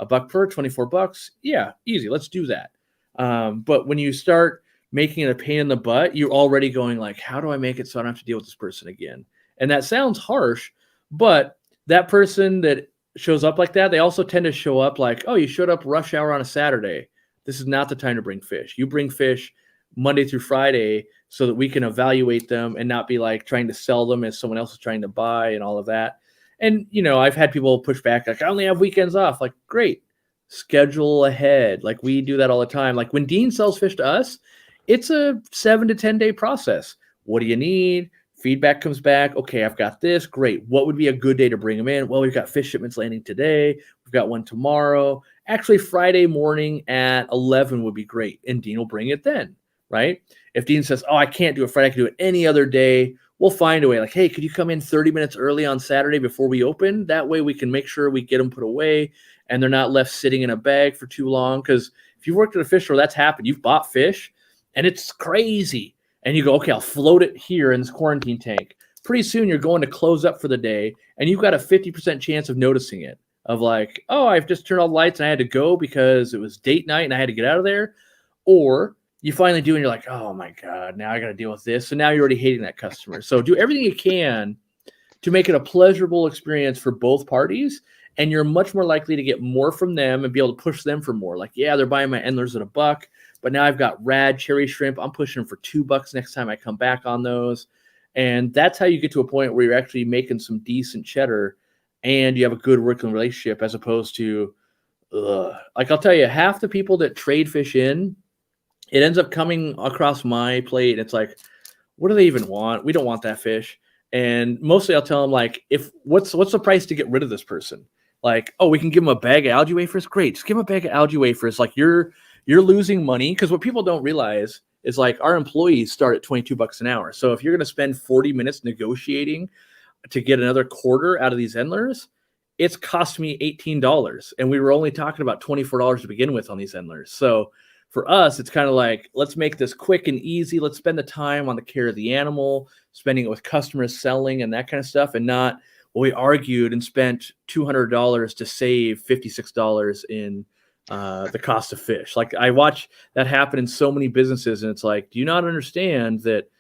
$1 per, $24. Yeah, easy. Let's do that. But when you start making it a pain in the butt, you're already going like, how do I make it so I don't have to deal with this person again? And that sounds harsh, but that person that shows up like that, they also tend to show up like, oh, you showed up rush hour on a Saturday. This is not the time to bring fish. You bring fish Monday through Friday so that we can evaluate them and not be like trying to sell them as someone else is trying to buy and all of that. And, I've had people push back like, I only have weekends off. Like, great. Schedule ahead. Like, we do that all the time. Like, when Dean sells fish to us, it's a 7 to 10 day process. What do you need? Feedback comes back. Okay, I've got this. Great. What would be a good day to bring them in? Well, we've got fish shipments landing today. We've got one tomorrow. Actually, Friday morning at 11 would be great. And Dean will bring it then, right? If Dean says, oh, I can't do it Friday, I can do it any other day, we'll find a way. Like, hey, could you come in 30 minutes early on Saturday before we open? That way we can make sure we get them put away and they're not left sitting in a bag for too long. Because if you've worked at a fish store, that's happened. You've bought fish and it's crazy. And you go, okay, I'll float it here in this quarantine tank. Pretty soon you're going to close up for the day and you've got a 50% chance of noticing it. Of like, oh, I've just turned all the lights and I had to go because it was date night and I had to get out of there. Or you finally do and you're like, oh my God, now I got to deal with this. So now you're already hating that customer. So do everything you can to make it a pleasurable experience for both parties. And you're much more likely to get more from them and be able to push them for more. Like, yeah, they're buying my Endlers at $1, but now I've got rad cherry shrimp. I'm pushing them for $2 next time I come back on those. And that's how you get to a point where you're actually making some decent cheddar and you have a good working relationship, as opposed to, like, I'll tell you, half the people that trade fish in, it ends up coming across my plate. And it's like, what do they even want? We don't want that fish. And mostly I'll tell them like, what's the price to get rid of this person? Like, oh, we can give them a bag of algae wafers. Great. Just give them a bag of algae wafers. Like, you're losing money. Cause what people don't realize is like our employees start at $22 an hour. So if you're going to spend 40 minutes negotiating to get another quarter out of these Endlers, it's cost me $18. And we were only talking about $24 to begin with on these Endlers. So for us, it's kind of like, let's make this quick and easy. Let's spend the time on the care of the animal, spending it with customers, selling and that kind of stuff, and not, well, we argued and spent $200 to save $56 in the cost of fish. Like, I watch that happen in so many businesses, and it's like, do you not understand that,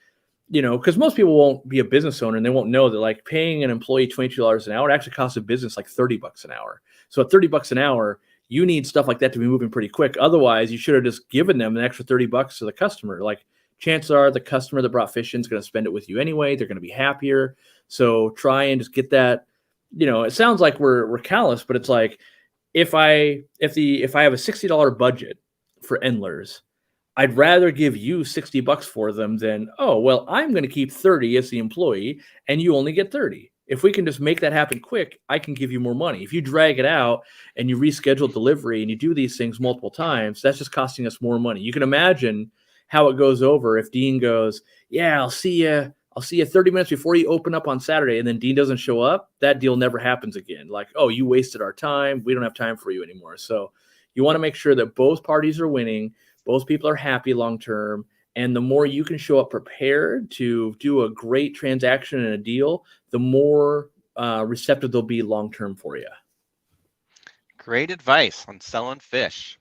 because most people won't be a business owner and they won't know that like paying an employee $22 an hour, it actually costs a business like $30 an hour. So at $30 an hour, you need stuff like that to be moving pretty quick. Otherwise, you should have just given them an extra $30 to the customer. Like, chances are the customer that brought fish in is going to spend it with you anyway. They're going to be happier. So try and just get that. It sounds like we're callous, but it's like, if I have a $60 budget for Endlers, I'd rather give you $60 for them than, oh, well, I'm going to keep 30 as the employee and you only get 30. If we can just make that happen quick, I can give you more money. If you drag it out and you reschedule delivery and you do these things multiple times, that's just costing us more money. You can imagine how it goes over if Dean goes, yeah, I'll see you 30 minutes before you open up on Saturday, and then Dean doesn't show up. That deal never happens again. Like, oh, you wasted our time. We don't have time for you anymore. So you want to make sure that both parties are winning, both people are happy long term, and the more you can show up prepared to do a great transaction and a deal, the more receptive they'll be long term for you. Great advice on selling fish.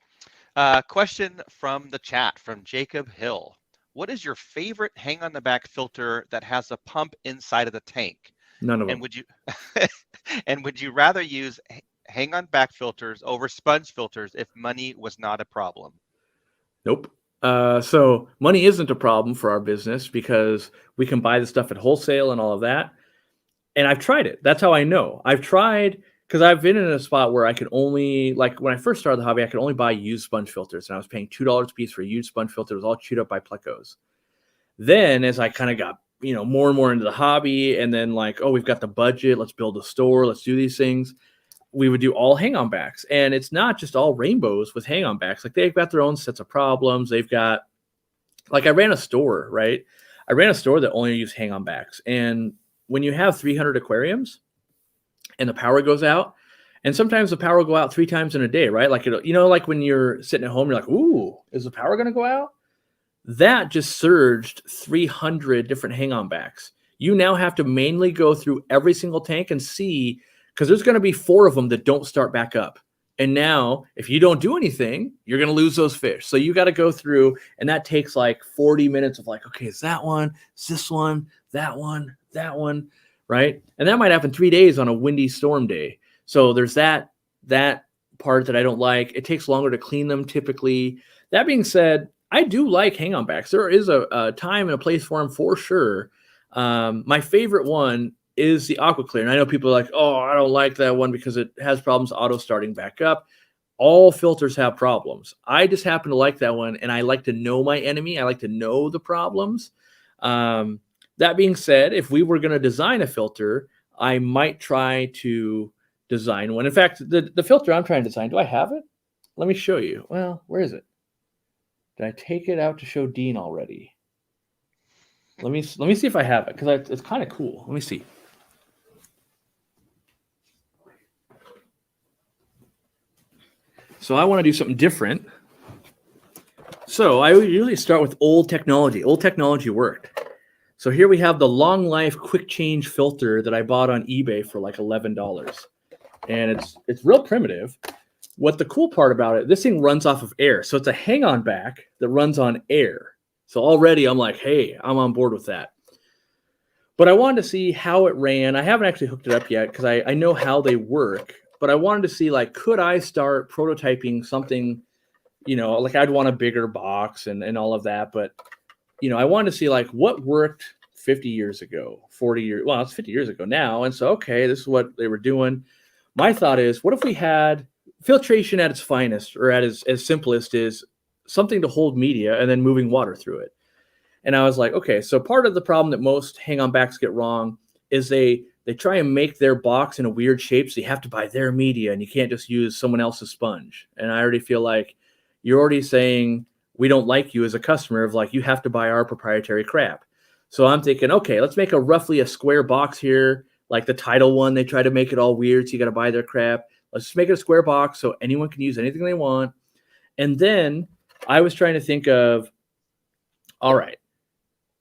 Question from the chat from Jacob Hill. What is your favorite hang on the back filter that has a pump inside of the tank? None of them. Would you rather use hang on back filters over sponge filters if money was not a problem? Nope. So money isn't a problem for our business because we can buy the stuff at wholesale and all of that. And I've tried it. That's how I know. I've tried because I've been in a spot where I could only, like when I first started the hobby, I could only buy used sponge filters. And I was paying $2 a piece for a used sponge filter. It was all chewed up by plecos. Then as I kind of got, more and more into the hobby, and then like, oh, we've got the budget. Let's build a store. Let's do these things. We would do all hang-on backs. And it's not just all rainbows with hang-on backs. Like they've got their own sets of problems. They've got, like I ran a store, right? I ran a store that only used hang-on backs. And when you have 300 aquariums and the power goes out, and sometimes the power will go out 3 times in a day, right? Like, like when you're sitting at home, you're like, ooh, is the power going to go out? That just surged 300 different hang-on backs. You now have to manually go through every single tank and see, because there's going to be 4 of them that don't start back up. And now, if you don't do anything, you're going to lose those fish. So you got to go through, and that takes like 40 minutes of like, okay, is that one, is this one, that one, right? And that might happen 3 days on a windy storm day. So there's that part that I don't like. It takes longer to clean them typically. That being said, I do like hang-on backs. There is a time and a place for them for sure. My favorite one is the AquaClear. And I know people are like, oh, I don't like that one because it has problems auto starting back up. All filters have problems. I just happen to like that one, and I like to know my enemy. I like to know the problems. That being said, if we were going to design a filter, I might try to design one. In fact, the filter I'm trying to design, do I have it? Let me show you. Well, where is it? Did I take it out to show Dean already? Let me see if I have it, because it's kind of cool. Let me see. So I want to do something different. So I usually start with old technology. Old technology worked. So here we have the long life quick change filter that I bought on eBay for like $11. And it's real primitive. What the cool part about it, this thing runs off of air. So it's a hang-on back that runs on air. So already I'm like, hey, I'm on board with that. But I wanted to see how it ran. I haven't actually hooked it up yet because I know how they work. But I wanted to see, like, could I start prototyping something, like I'd want a bigger box and all of that. But, I wanted to see, like, what worked 50 years ago, 40 years. Well, it's 50 years ago now. And so, okay, this is what they were doing. My thought is, what if we had filtration at its finest, or at as simplest, is something to hold media and then moving water through it. And I was like, okay, so part of the problem that most hang-on backs get wrong is they try and make their box in a weird shape, so you have to buy their media, and you can't just use someone else's sponge. And I already feel like you're already saying we don't like you as a customer, of like, you have to buy our proprietary crap. So I'm thinking, okay, let's make roughly a square box here, like the Tidal one. They try to make it all weird, so you got to buy their crap. Let's just make it a square box so anyone can use anything they want. And then I was trying to think of, all right,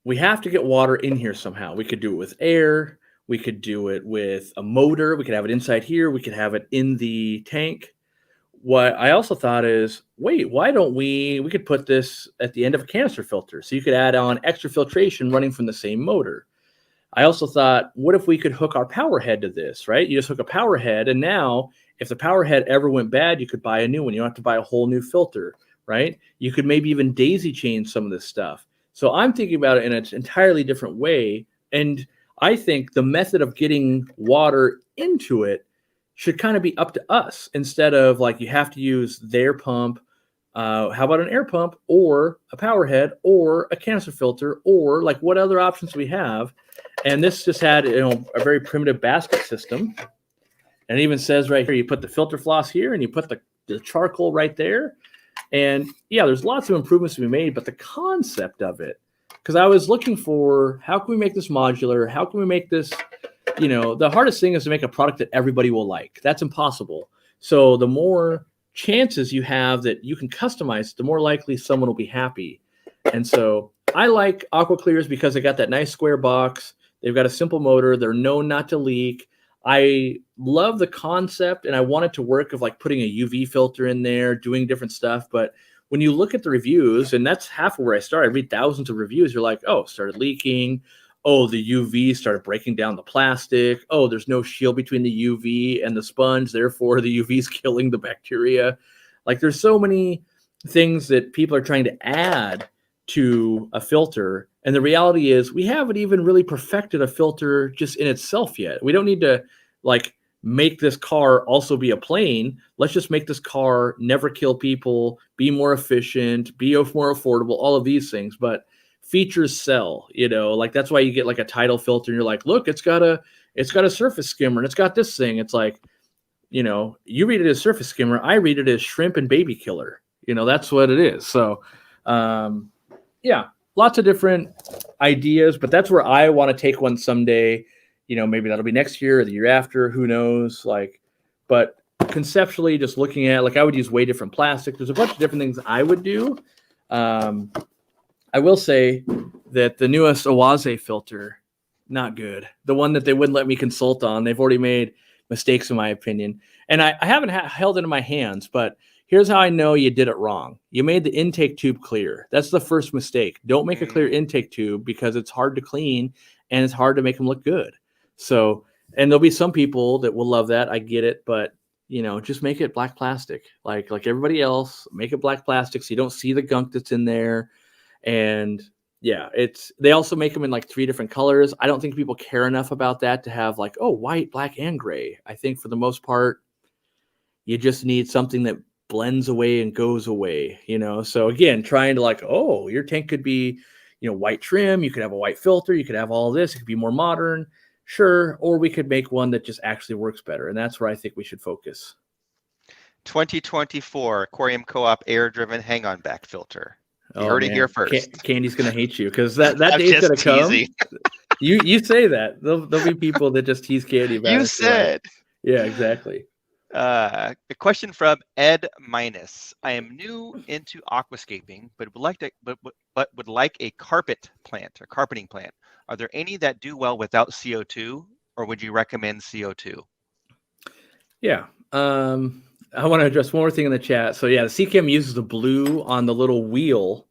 we have to get water in here somehow. We could do it with air. We could do it with a motor. We could have it inside here. We could have it in the tank. What I also thought is, wait, why don't we could put this at the end of a canister filter. So you could add on extra filtration running from the same motor. I also thought, what if we could hook our power head to this, right? You just hook a power head, and now if the power head ever went bad, you could buy a new one. You don't have to buy a whole new filter, right? You could maybe even daisy chain some of this stuff. So I'm thinking about it in an entirely different way. And I think the method of getting water into it should kind of be up to us, instead of like you have to use their pump. How about an air pump, or a power head, or a canister filter, or like what other options we have? And this just had a very primitive basket system. And it even says right here, you put the filter floss here and you put the charcoal right there. And yeah, there's lots of improvements to be made, but the concept of it, because I was looking for how can we make this modular? How can we make this, the hardest thing is to make a product that everybody will like. That's impossible. So the more chances you have that you can customize, the more likely someone will be happy. And so I like Aqua Clears because they got that nice square box. They've got a simple motor. They're known not to leak. I love the concept, and I want it to work of like putting a UV filter in there, doing different stuff. But when you look at the reviews, and that's half of where I started, I read thousands of reviews. You're like, oh, started leaking. Oh, the UV started breaking down the plastic. Oh, there's no shield between the UV and the sponge. Therefore, the UV is killing the bacteria. Like there's so many things that people are trying to add to a filter. And the reality is we haven't even really perfected a filter just in itself yet. We don't need to like make this car also be a plane. Let's just make this car never kill people, be more efficient, be more affordable, all of these things. But features sell, like that's why you get like a tidal filter and you're like, look, it's got a surface skimmer and it's got this thing. It's like, you read it as surface skimmer. I read it as shrimp and baby killer. That's what it is. So, yeah, lots of different ideas, but that's where I want to take one someday. Maybe that'll be next year or the year after, who knows? But conceptually, just looking at I would use way different plastic. There's a bunch of different things I would do. I will say that the newest Oase filter, not good. The one that they wouldn't let me consult on, they've already made mistakes in my opinion. And I haven't held it in my hands, but here's how I know you did it wrong. You made the intake tube clear. That's the first mistake. Don't make a clear intake tube because it's hard to clean and it's hard to make them look good. So, and there'll be some people that will love that. I get it, but just make it black plastic. Like everybody else, make it black plastic so you don't see the gunk that's in there. And yeah, they also make them in like 3 different colors. I don't think people care enough about that to have like, oh, white, black, and gray. I think for the most part, you just need something that blends away and goes away, So again, trying to your tank could be, white trim. You could have a white filter. You could have all this. It could be more modern. Sure. Or we could make one that just actually works better. And that's where I think we should focus. 2024 Aquarium Co-op air-driven hang-on back filter. You heard it here first. Candy's going to hate you because that day's going to come. You say that. There'll be people that just tease Candy about it. You said. Yeah, exactly. A question from Ed Minus. I am new into aquascaping, but would like a carpeting plant. Are there any that do well without CO2, or would you recommend CO2? Yeah. I want to address one more thing in the chat. So yeah, the CCAM uses the blue on the little wheel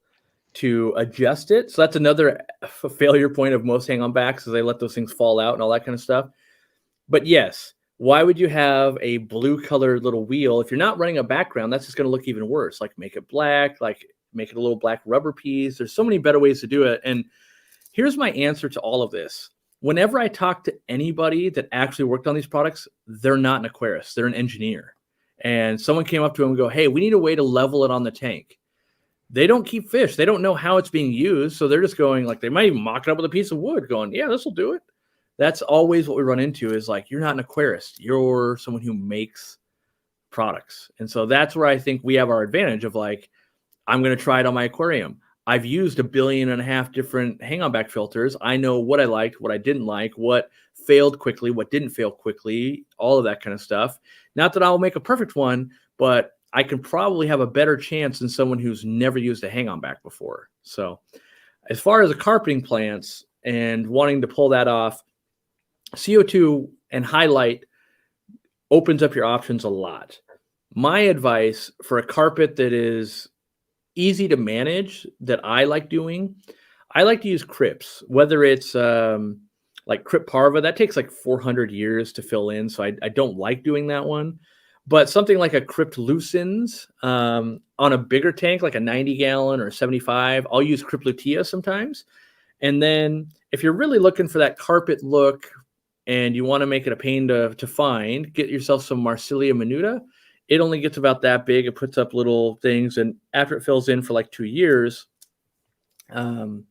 to adjust it. So that's another failure point of most hang-on backs is they let those things fall out and all that kind of stuff. But yes, why would you have a blue colored little wheel? If you're not running a background, that's just going to look even worse. Like make it black, like make it a little black rubber piece. There's so many better ways to do it. And here's my answer to all of this. Whenever I talk to anybody that actually worked on these products, they're not an aquarist, they're an engineer. And someone came up to him and go, hey, we need a way to level it on the tank. They don't keep fish. They don't know how it's being used. So they're just going they might even mock it up with a piece of wood going, yeah, this will do it. That's always what we run into is you're not an aquarist. You're someone who makes products. And so that's where I think we have our advantage of I'm going to try it on my aquarium. I've used 1.5 billion different hang-on back filters. I know what I liked, what I didn't like, what failed quickly, what didn't fail quickly, all of that kind of stuff. Not that I'll make a perfect one, but I can probably have a better chance than someone who's never used a hang-on back before. So as far as the carpeting plants and wanting to pull that off, CO2 and highlight opens up your options a lot. My advice for a carpet that is easy to manage that I like doing, I like to use crypts, whether it's like crypt parva, that takes 400 years to fill in. So I don't like doing that one, but something like a crypt lucens on a bigger tank, like a 90 gallon or 75, I'll use crypt lutea sometimes. And then if you're really looking for that carpet look and you want to make it a pain to find, get yourself some Marsilia minuta. It only gets about that big. It puts up little things. And after it fills in for 2 years, it'll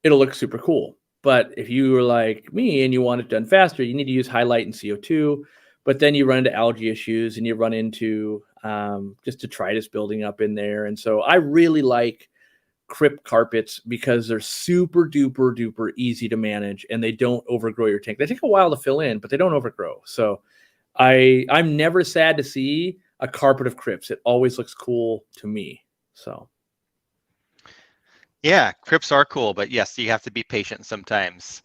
look super cool. But if you were like me and you want it done faster, you need to use highlight and CO2. But then you run into algae issues and you run into just detritus building up in there. And so I really like crypt carpets because they're super duper duper easy to manage and they don't overgrow your tank. They take a while to fill in, but they don't overgrow. So I'm never sad to see a carpet of crypts. It always looks cool to me. So Yeah, crypts are cool, but yes, you have to be patient sometimes.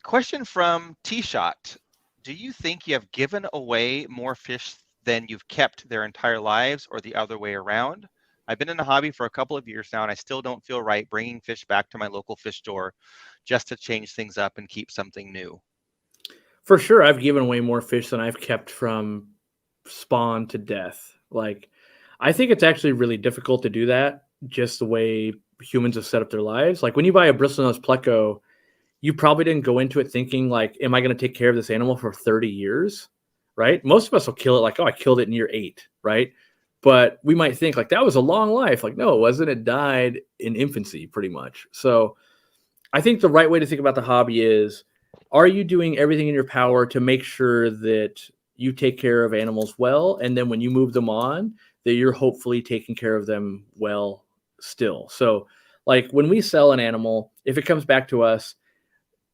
Question from T-Shot. Do you think you have given away more fish than you've kept their entire lives, or the other way around? I've been in the hobby for a couple of years now, and I still don't feel right bringing fish back to my local fish store just to change things up and keep something new. for sure, I've given away more fish than I've kept from spawn to death. Like, I think it's actually really difficult to do that just the way humans have set up their lives. Like, when you buy a bristlenose pleco, you probably didn't go into it thinking, like, am I going to take care of this animal for 30 years? Right? Most of us will kill it like, oh, I killed it in year 8, right? But we might think, like, that was a long life. Like, no, it wasn't. It died in infancy, pretty much. So I think the right way to think about the hobby is, are you doing everything in your power to make sure that you take care of animals well? And then when you move them on, that you're hopefully taking care of them well still. So, like, when we sell an animal, if it comes back to us,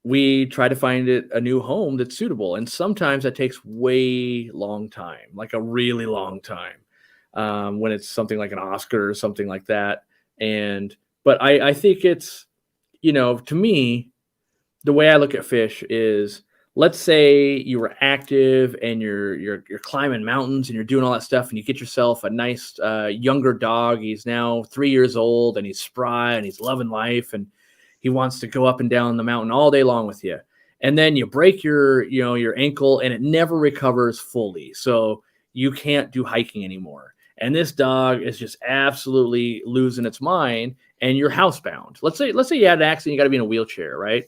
we try to find it a new home that's suitable. And sometimes that takes way long time, like a really long time, when it's something like an Oscar or something like that. And, but I think it's, to me, the way I look at fish is, let's say you were active and you're climbing mountains and you're doing all that stuff and you get yourself a nice younger dog. He's now 3 years old and he's spry and he's loving life and he wants to go up and down the mountain all day long with you. And then you break your ankle and it never recovers fully. So you can't do hiking anymore. And this dog is just absolutely losing its mind and you're housebound. Let's say you had an accident, you got to be in a wheelchair, right?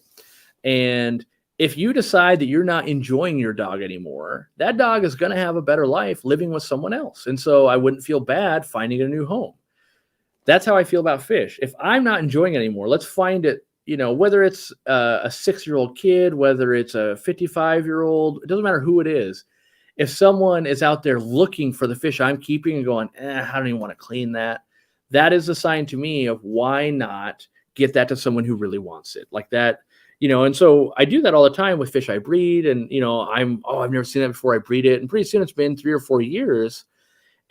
And if you decide that you're not enjoying your dog anymore, that dog is going to have a better life living with someone else. And so I wouldn't feel bad finding a new home. That's how I feel about fish. If I'm not enjoying it anymore, let's find it, whether it's a 6-year-old kid, whether it's a 55-year-old, it doesn't matter who it is. If someone is out there looking for the fish I'm keeping and going, I don't even want to clean that, that is a sign to me of why not get that to someone who really wants it like that. And so I do that all the time with fish I breed. And, I've never seen that before. I breed it. And pretty soon it's been 3 or 4 years.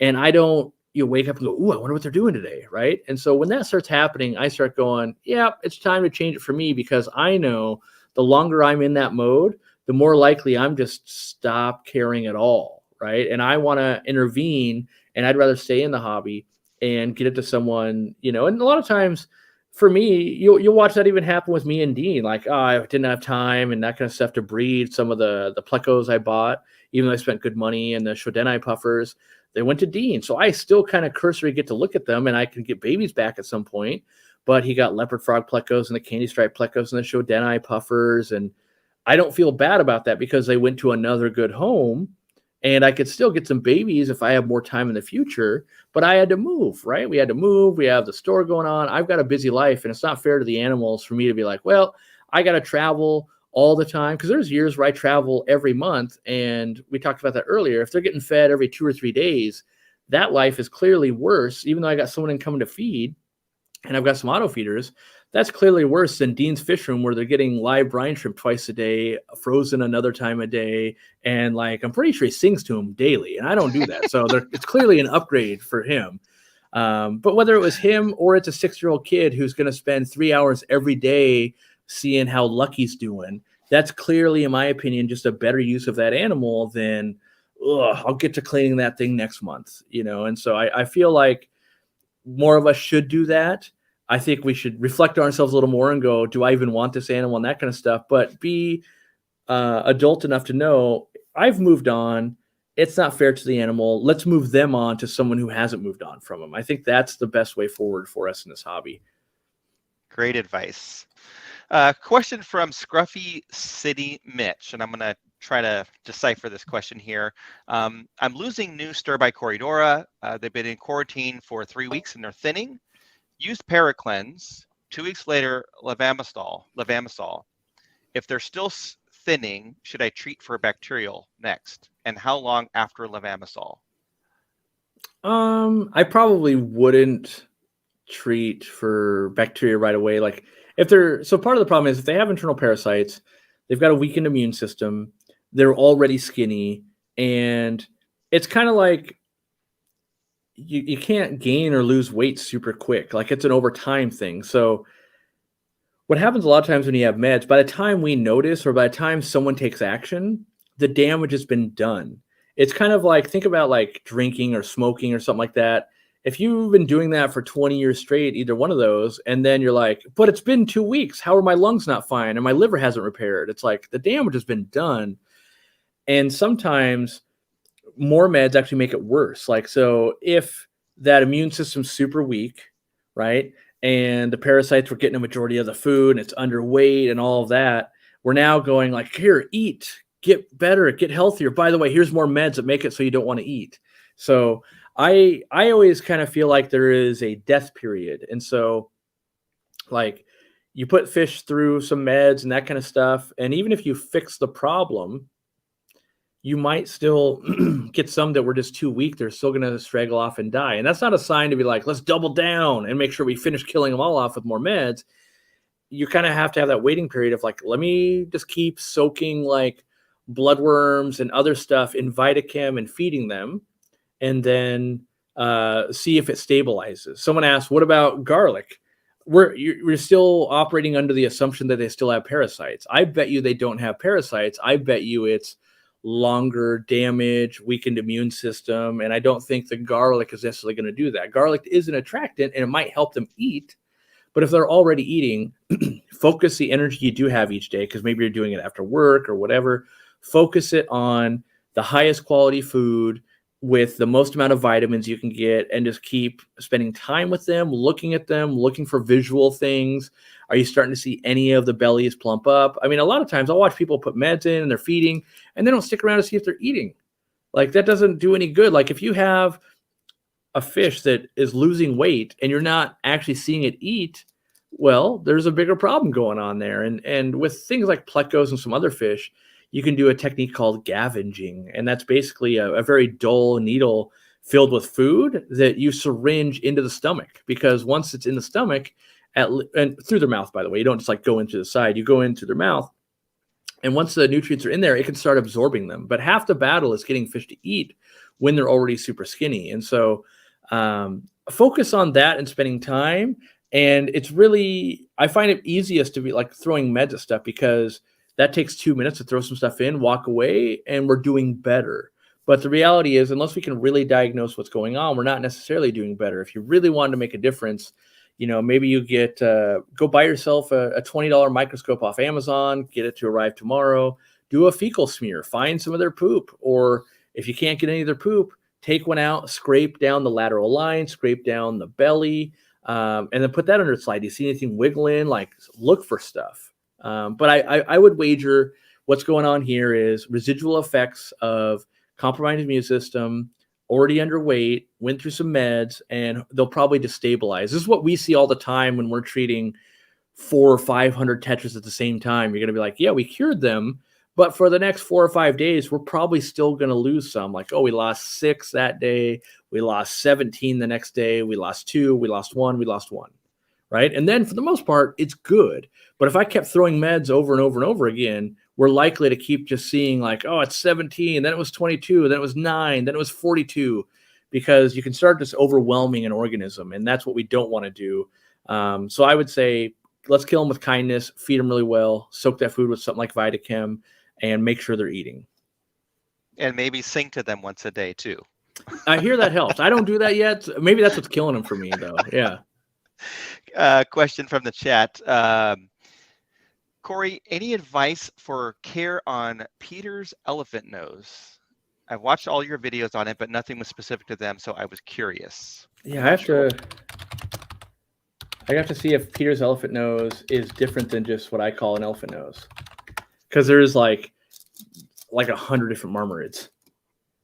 And I don't, wake up and go, ooh, I wonder what they're doing today. Right. And so when that starts happening, I start going, yeah, it's time to change it for me, because I know the longer I'm in that mode, the more likely I'm just stop caring at all. Right. And I want to intervene, and I'd rather stay in the hobby and get it to someone, and a lot of times, for me, you'll watch that even happen with me and Dean. Like, oh, I didn't have time and that kind of stuff to breed some of the plecos I bought, even though I spent good money, and the Shodenai puffers, they went to Dean. So I still kind of cursory get to look at them, and I can get babies back at some point. But he got leopard frog plecos and the candy stripe plecos and the Shodenai puffers, and I don't feel bad about that because they went to another good home. And I could still get some babies if I have more time in the future, but I had to move, right? We had to move. We have the store going on. I've got a busy life, and it's not fair to the animals for me to be like, well, I got to travel all the time. Because there's years where I travel every month, and we talked about that earlier. If they're getting fed every 2 or 3 days, that life is clearly worse, even though I got someone in coming to feed, and I've got some auto feeders. That's clearly worse than Dean's Fish Room, where they're getting live brine shrimp twice a day, frozen another time a day. And like, I'm pretty sure he sings to him daily, and I don't do that. So it's clearly an upgrade for him. But whether it was him or it's a 6-year-old kid who's going to spend 3 hours every day seeing how Lucky's doing, that's clearly, in my opinion, just a better use of that animal than, I'll get to cleaning that thing next month, And so I feel like more of us should do that. I think we should reflect on ourselves a little more and go, do I even want this animal, and that kind of stuff, but be adult enough to know I've moved on. It's not fair to the animal. Let's move them on to someone who hasn't moved on from them. I think that's the best way forward for us in this hobby. Great advice. Question from Scruffy City Mitch, and I'm going to try to decipher this question here. I'm losing new Stirby Corridora. They've been in quarantine for 3 weeks and they're thinning. Used Paracleanse. 2 weeks later, levamisole. If they're still thinning, should I treat for bacterial next? And how long after levamisole? I probably wouldn't treat for bacteria right away. Like if they're so part of the problem is if they have internal parasites, they've got a weakened immune system, they're already skinny, and it's kind of like you can't gain or lose weight super quick. Like it's an over time thing. So what happens a lot of times when you have meds, by the time we notice or by the time someone takes action, the damage has been done. It's kind of like think about like drinking or smoking or something like that. If you've been doing that for 20 years straight, either one of those, and then you're like, but it's been 2 weeks. How are my lungs not fine? And my liver hasn't repaired. It's like the damage has been done. And sometimes more meds actually make it worse. Like, so if that immune system's super weak, right? And the parasites were getting a majority of the food and it's underweight and all of that, we're now going like, here, eat, get better, get healthier. By the way, here's more meds that make it so you don't want to eat. So I always kind of feel like there is a death period. And so like you put fish through some meds and that kind of stuff. And even if you fix the problem, you might still get some that were just too weak. They're still going to straggle off and die. And that's not a sign to be like, let's double down and make sure we finish killing them all off with more meds. You kind of have to have that waiting period of like, let me just keep soaking like bloodworms and other stuff in Vitachem and feeding them, and then see if it stabilizes. Someone asked, what about garlic? We're still operating under the assumption that they still have parasites. I bet you they don't have parasites. I bet you it's longer damage, weakened immune system, and I don't think the garlic is necessarily going to do that. Garlic is an attractant, and it might help them eat, but if they're already eating, focus the energy you do have each day, because maybe you're doing it after work or whatever. Focus it on the highest quality food with the most amount of vitamins you can get, and just keep spending time with them, looking at them, looking for visual things. Are you starting to see any of the bellies plump up? I mean, a lot of times I'll watch people put meds in and they're feeding and they don't stick around to see if they're eating. Like that doesn't do any good. Like if you have a fish that is losing weight and you're not actually seeing it eat, well, there's a bigger problem going on there. And with things like plecos and some other fish, you can do a technique called gavenging. And that's basically a very dull needle filled with food that you syringe into the stomach, because once it's in the stomach, and through their mouth, by the way, you don't just like go into the side, you go into their mouth. And once the nutrients are in there, it can start absorbing them. But half the battle is getting fish to eat when they're already super skinny. And so focus on that and spending time. And it's really, I find it easiest to be like throwing meds at stuff, because that takes 2 minutes to throw some stuff in, walk away, and we're doing better. But the reality is, unless we can really diagnose what's going on, we're not necessarily doing better. If you really wanted to make a difference, maybe you get, go buy yourself a $20 microscope off Amazon, get it to arrive tomorrow, do a fecal smear, find some of their poop. Or if you can't get any of their poop, take one out, scrape down the lateral line, scrape down the belly, and then put that under the slide. Do you see anything wiggling? Like look for stuff. But I would wager what's going on here is residual effects of compromised immune system, already underweight, went through some meds, and they'll probably destabilize. This is what we see all the time when we're treating 400 or 500 tetras at the same time. You're going to be like, yeah, we cured them, but for the next 4 or 5 days, we're probably still going to lose some. Like, oh, we lost 6 that day. We lost 17 the next day. We lost 2. We lost 1. We lost 1. Right. And then for the most part, it's good. But if I kept throwing meds over and over and over again, we're likely to keep just seeing like, oh, it's 17, then it was 22, then it was 9, then it was 42, because you can start just overwhelming an organism. And that's what we don't want to do. So I would say, let's kill them with kindness, feed them really well, soak that food with something like Vitachem, and make sure they're eating. And maybe sing to them once a day too. I hear that helps. I don't do that yet. Maybe that's what's killing them for me though. Yeah. Question from the chat. Corey, any advice for care on Peter's elephant nose? I've watched all your videos on it, but nothing was specific to them, so I was curious. Yeah, I have to see if Peter's elephant nose is different than just what I call an elephant nose, because there's like 100 different marmorids.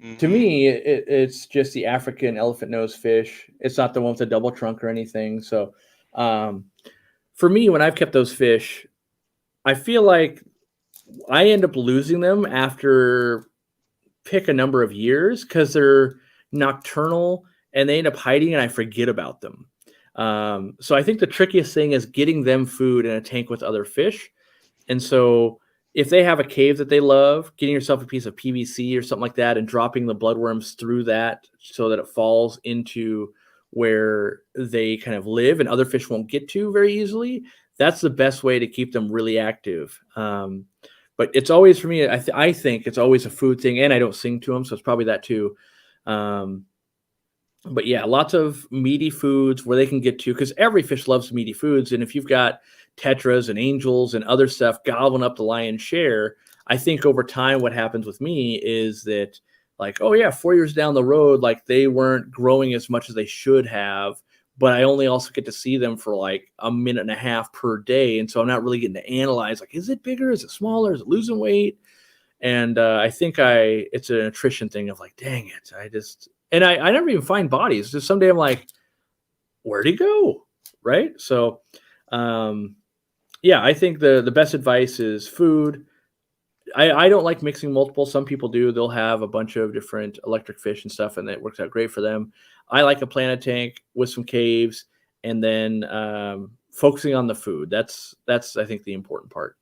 Mm-hmm. To me, it's just the African elephant nose fish. It's not the one with the double trunk or anything. So for me, when I've kept those fish, I feel like I end up losing them after pick a number of years because they're nocturnal and they end up hiding and I forget about them. So I think the trickiest thing is getting them food in a tank with other fish. And so if they have a cave that they love, getting yourself a piece of PVC or something like that and dropping the bloodworms through that so that it falls into where they kind of live and other fish won't get to very easily, that's the best way to keep them really active. But it's always for me, I think it's always a food thing, and I don't sing to them, so it's probably that too. But yeah, lots of meaty foods where they can get to, because every fish loves meaty foods. And if you've got tetras and angels and other stuff gobbling up the lion's share, I think over time what happens with me is that, like, oh yeah, 4 years down the road, like they weren't growing as much as they should have, but I only also get to see them for like a minute and a half per day. And so I'm not really getting to analyze, like, is it bigger? Is it smaller? Is it losing weight? And I think it's an attrition thing of like, dang it. I never even find bodies. Just someday I'm like, where'd he go? Right. So, yeah, I think the best advice is food. I don't like mixing multiple. Some people do. They'll have a bunch of different electric fish and stuff, and it works out great for them. I like a planet tank with some caves, and then focusing on the food. That's I think the important part.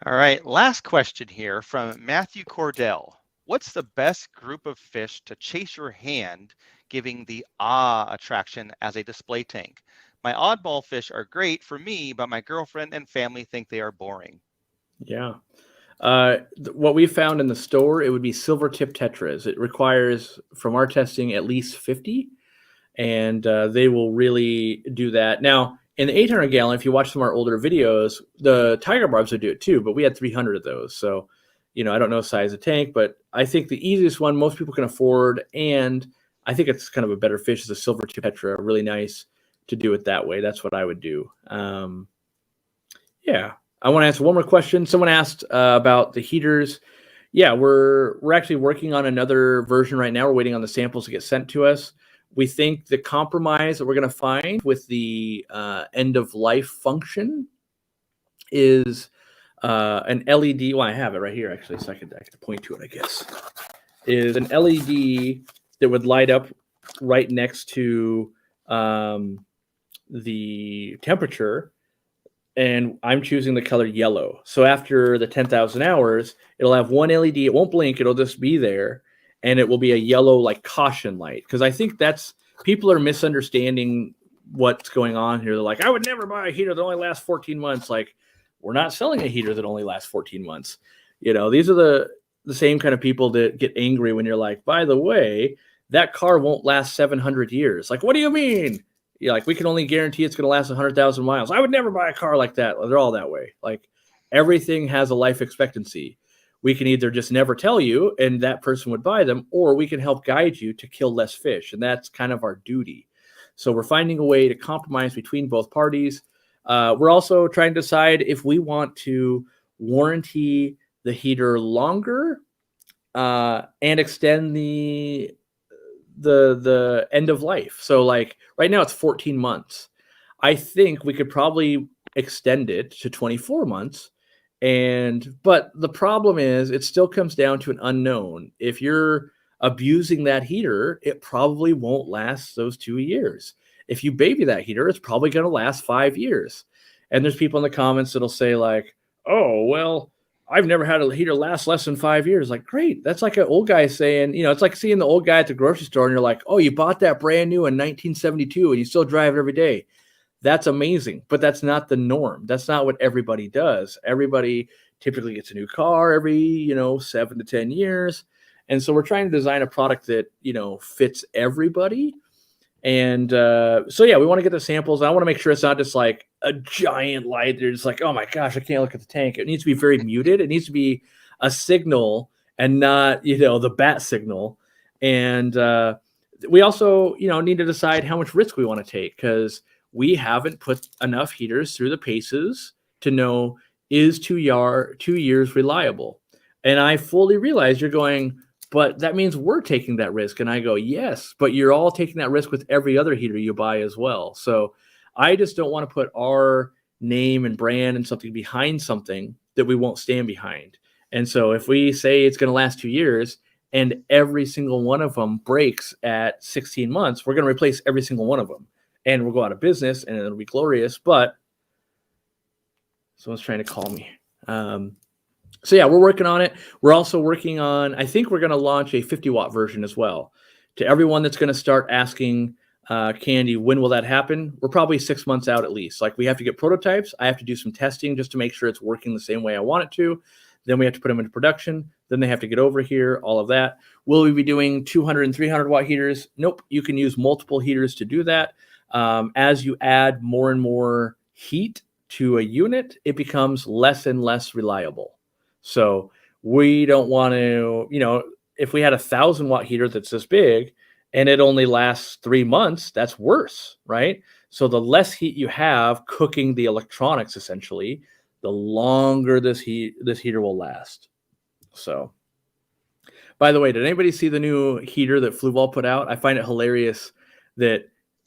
All right, last question here from Matthew Cordell. What's the best group of fish to chase your hand, giving the attraction as a display tank? My oddball fish are great for me, but my girlfriend and family think they are boring. Yeah. What we found in the store, it would be silver tip tetras. It requires, from our testing, at least 50, and they will really do that. Now, in the 800 gallon, if you watch some of our older videos, the tiger barbs would do it too, but we had 300 of those. So, I don't know size of tank, but I think the easiest one most people can afford, and I think it's kind of a better fish, is a silver tip tetra. Really nice to do it that way. That's what I would do. Yeah. I want to answer one more question. Someone asked about the heaters. Yeah, we're actually working on another version right now. We're waiting on the samples to get sent to us. We think the compromise that we're going to find with the end of life function is an LED. Well, I have it right here actually, so I could point to it, I guess. Is an LED that would light up right next to the temperature. And I'm choosing the color yellow. So after the 10,000 hours, it'll have one LED. It won't blink. It'll just be there. And it will be a yellow, like, caution light. Because I think people are misunderstanding what's going on here. They're like, I would never buy a heater that only lasts 14 months. Like, we're not selling a heater that only lasts 14 months. These are the same kind of people that get angry when you're like, by the way, that car won't last 700 years. Like, what do you mean? Yeah, like, we can only guarantee it's going to last 100,000 miles. I would never buy a car like that. They're all that way. Like, everything has a life expectancy. We can either just never tell you and that person would buy them, or we can help guide you to kill less fish. And that's kind of our duty. So we're finding a way to compromise between both parties. We're also trying to decide if we want to warranty the heater longer and extend the end of life. So, like, right now it's 14 months. I think we could probably extend it to 24 months. But the problem is it still comes down to an unknown. If you're abusing that heater, it probably won't last those 2 years. If you baby that heater, it's probably going to last 5 years. And there's people in the comments that'll say, like, oh, well, I've never had a heater last less than 5 years. Like, great. That's like an old guy saying, it's like seeing the old guy at the grocery store and you're like, oh, you bought that brand new in 1972 and you still drive it every day. That's amazing. But that's not the norm. That's not what everybody does. Everybody typically gets a new car every, 7 to 10 years. And so we're trying to design a product that, fits everybody. And so, yeah, we want to get the samples. I want to make sure it's not just like a giant light. They're just like, oh my gosh, I can't look at the tank. It needs to be very muted. It needs to be a signal and not, the bat signal. And we also, need to decide how much risk we want to take, because we haven't put enough heaters through the paces to know, is 2 years reliable? And I fully realize you're going, but that means we're taking that risk. And I go, yes, but you're all taking that risk with every other heater you buy as well. So I just don't want to put our name and brand and something behind something that we won't stand behind. And so if we say it's going to last 2 years and every single one of them breaks at 16 months, we're going to replace every single one of them and we'll go out of business and it'll be glorious. But someone's trying to call me. So yeah, we're working on it. We're also working on, I think we're going to launch a 50-watt version as well. To everyone that's going to start asking Candy, when will that happen? We're probably 6 months out at least. Like we have to get prototypes. I have to do some testing just to make sure it's working the same way I want it to. Then we have to put them into production. Then they have to get over here, all of that. Will we be doing 200 and 300 watt heaters? Nope. You can use multiple heaters to do that. As you add more and more heat to a unit, it becomes less and less reliable. So we don't want to, if we had a 1,000-watt heater that's this big and it only lasts 3 months, that's worse, right? So the less heat you have cooking the electronics, essentially, the longer this heater will last. So, by the way, did anybody see the new heater that Fluval put out? I find it hilarious that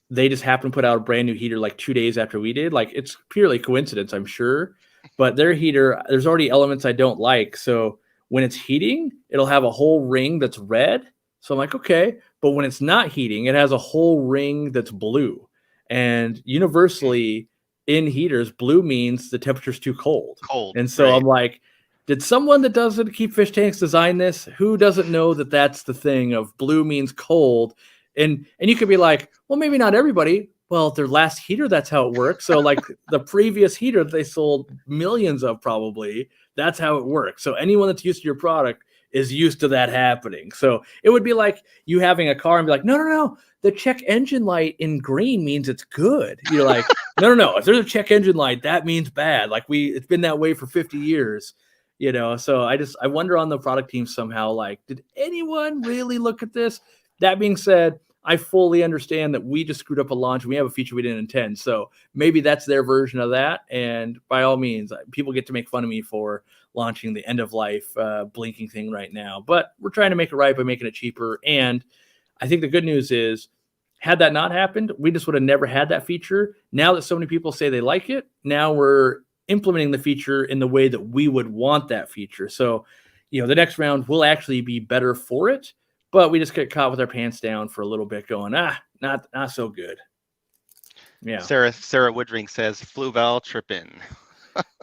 they just happened to put out a brand new heater like 2 days after we did. Like it's purely coincidence, I'm sure. But their heater, there's already elements I don't like. So when it's heating, it'll have a whole ring that's red. So I'm like, okay. But when it's not heating, it has a whole ring that's blue. And universally in heaters, blue means the temperature's too cold. And so right. I'm like, did someone that doesn't keep fish tanks design this? Who doesn't know that that's the thing of blue means cold? And you could be like, well, maybe not everybody. Well, their last heater, that's how it works. So like the previous heater that they sold millions of probably, that's how it works. So anyone that's used to your product is used to that happening. So it would be like you having a car and be like, no. The check engine light in green means it's good. You're like, no. If there's a check engine light, that means bad. Like it's been that way for 50 years. So I wonder on the product team somehow, like, did anyone really look at this? That being said, I fully understand that we just screwed up a launch. We have a feature we didn't intend. So maybe that's their version of that. And by all means, people get to make fun of me for launching the end of life blinking thing right now. But we're trying to make it right by making it cheaper. And I think the good news is, had that not happened, we just would have never had that feature. Now that so many people say they like it, now we're implementing the feature in the way that we would want that feature. So, the next round will actually be better for it. But we just get caught with our pants down for a little bit going, not so good. Yeah. Sarah Woodring says, Fluval tripping.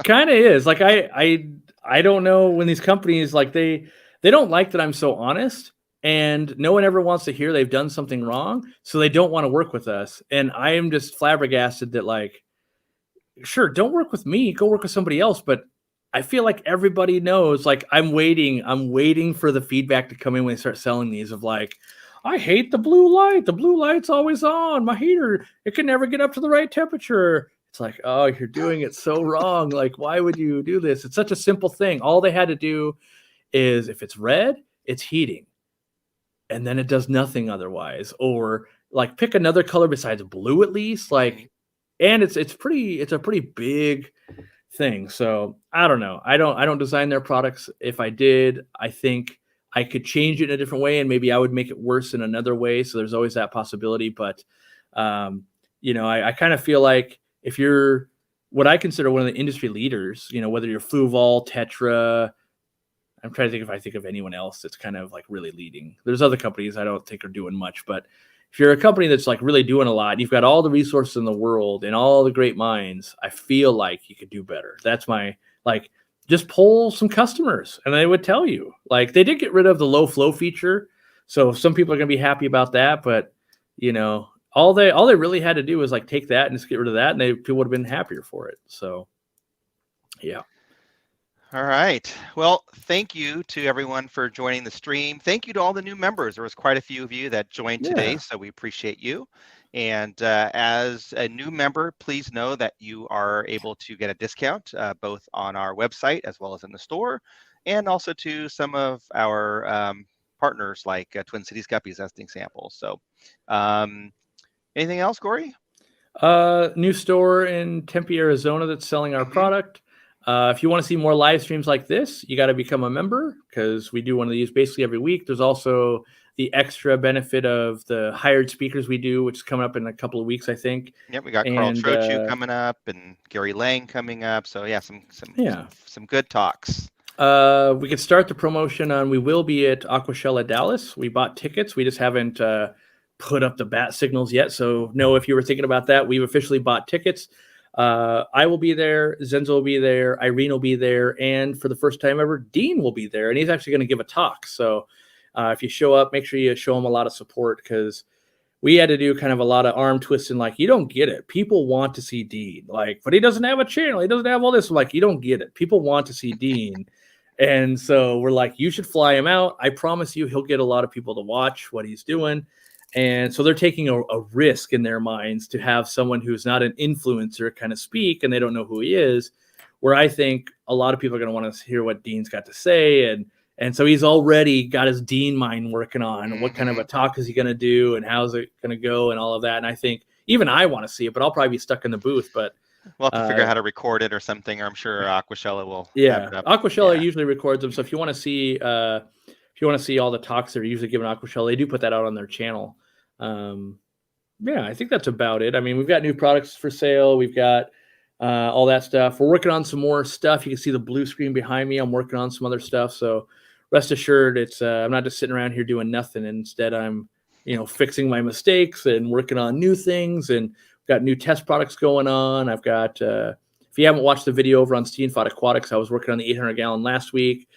Kind of is. Like, I don't know when these companies, like, they don't like that I'm so honest. And no one ever wants to hear they've done something wrong. So they don't want to work with us. And I am just flabbergasted that, like, sure, don't work with me. Go work with somebody else. But I feel like everybody knows, like, I'm waiting for the feedback to come in when they start selling these of like, I hate the blue light. The blue light's always on. My heater, it can never get up to the right temperature. It's like, oh, you're doing it so wrong. Like, why would you do this? It's such a simple thing. All they had to do is if it's red, it's heating. And then it does nothing otherwise. Or like pick another color besides blue at least. Like, and it's a pretty big thing. So I don't know. I don't design their products. If I did, I think I could change it in a different way and maybe I would make it worse in another way. So there's always that possibility. But, I kind of feel like if you're what I consider one of the industry leaders, whether you're Fluval, Tetra, I'm trying to think if I think of anyone else that's kind of like really leading. There's other companies I don't think are doing much, but if you're a company that's like really doing a lot, you've got all the resources in the world and all the great minds, I feel like you could do better. That's my, like, just poll some customers and they would tell you. Like, they did get rid of the low flow feature. So some people are going to be happy about that, but all they really had to do was like take that and just get rid of that and people would have been happier for it. So yeah. All right. Well, thank you to everyone for joining the stream. Thank you to all the new members. There was quite a few of you that joined today, so we appreciate you. And as a new member, please know that you are able to get a discount both on our website as well as in the store, and also to some of our partners like Twin Cities Guppies as an example. So anything else, Corey? New store in Tempe, Arizona that's selling our product. If you want to see more live streams like this, you got to become a member because we do one of these basically every week. There's also the extra benefit of the hired speakers we do, which is coming up in a couple of weeks, I think. Yep, we got Carl Trochu coming up and Gary Lang coming up. So yeah, some good talks. We could start the promotion on. We will be at Aquashella Dallas. We bought tickets. We just haven't put up the bat signals yet. So no, if you were thinking about that, we've officially bought tickets. I will be there. Zenzo will be there. Irene will be there. And for the first time ever, Dean will be there. And he's actually going to give a talk. So if you show up, make sure you show him a lot of support, because we had to do kind of a lot of arm twisting. Like, you don't get it. People want to see Dean. Like, but he doesn't have a channel. He doesn't have all this. I'm like, you don't get it. People want to see Dean. And so we're like, you should fly him out. I promise you he'll get a lot of people to watch what he's doing. And so they're taking a risk in their minds to have someone who's not an influencer kind of speak, and they don't know who he is, where I think a lot of people are going to want to hear what Dean's got to say. And so he's already got his Dean mind working on what kind of a talk is he going to do and how's it going to go and all of that. And I think even I want to see it, but I'll probably be stuck in the booth. But we'll have to figure out how to record it or something, or I'm sure Aquashella will. Yeah, Aquashella usually records them. So if you want to see all the talks that are usually given Aquashella, they do put that out on their channel. I think that's about it. I mean, we've got new products for sale. We've got all that stuff. We're working on some more stuff. You can see the blue screen behind me. I'm working on some other stuff. So rest assured, it's I'm not just sitting around here doing nothing. Instead, I'm fixing my mistakes and working on new things, and got new test products going on. I've got if you haven't watched the video over on Steenfod Aquatics, I was working on the 800-gallon last week.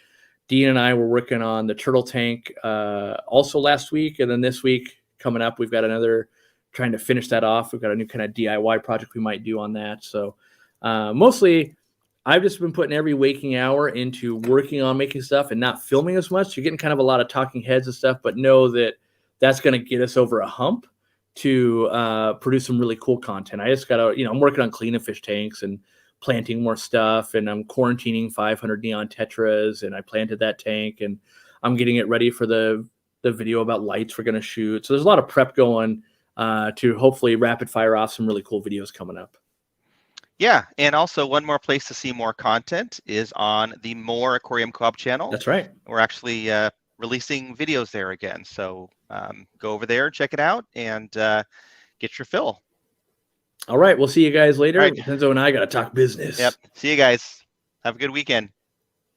Dean and I were working on the turtle tank also last week, and then this week coming up, we've got another, trying to finish that off. We've got a new kind of DIY project we might do on that. So mostly I've just been putting every waking hour into working on making stuff and not filming as much. You're getting kind of a lot of talking heads and stuff, but know that that's going to get us over a hump to produce some really cool content. I just got to, I'm working on cleaning fish tanks and planting more stuff, and I'm quarantining 500 neon tetras, and I planted that tank, and I'm getting it ready for the video about lights we're going to shoot. So there's a lot of prep going to hopefully rapid fire off some really cool videos coming up. Yeah, and also one more place to see more content is on the More Aquarium Co-op channel. That's right. We're actually releasing videos there again. So go over there, check it out, and get your fill. All right, we'll see you guys later. Right. Enzo and I got to talk business. Yep. See you guys. Have a good weekend.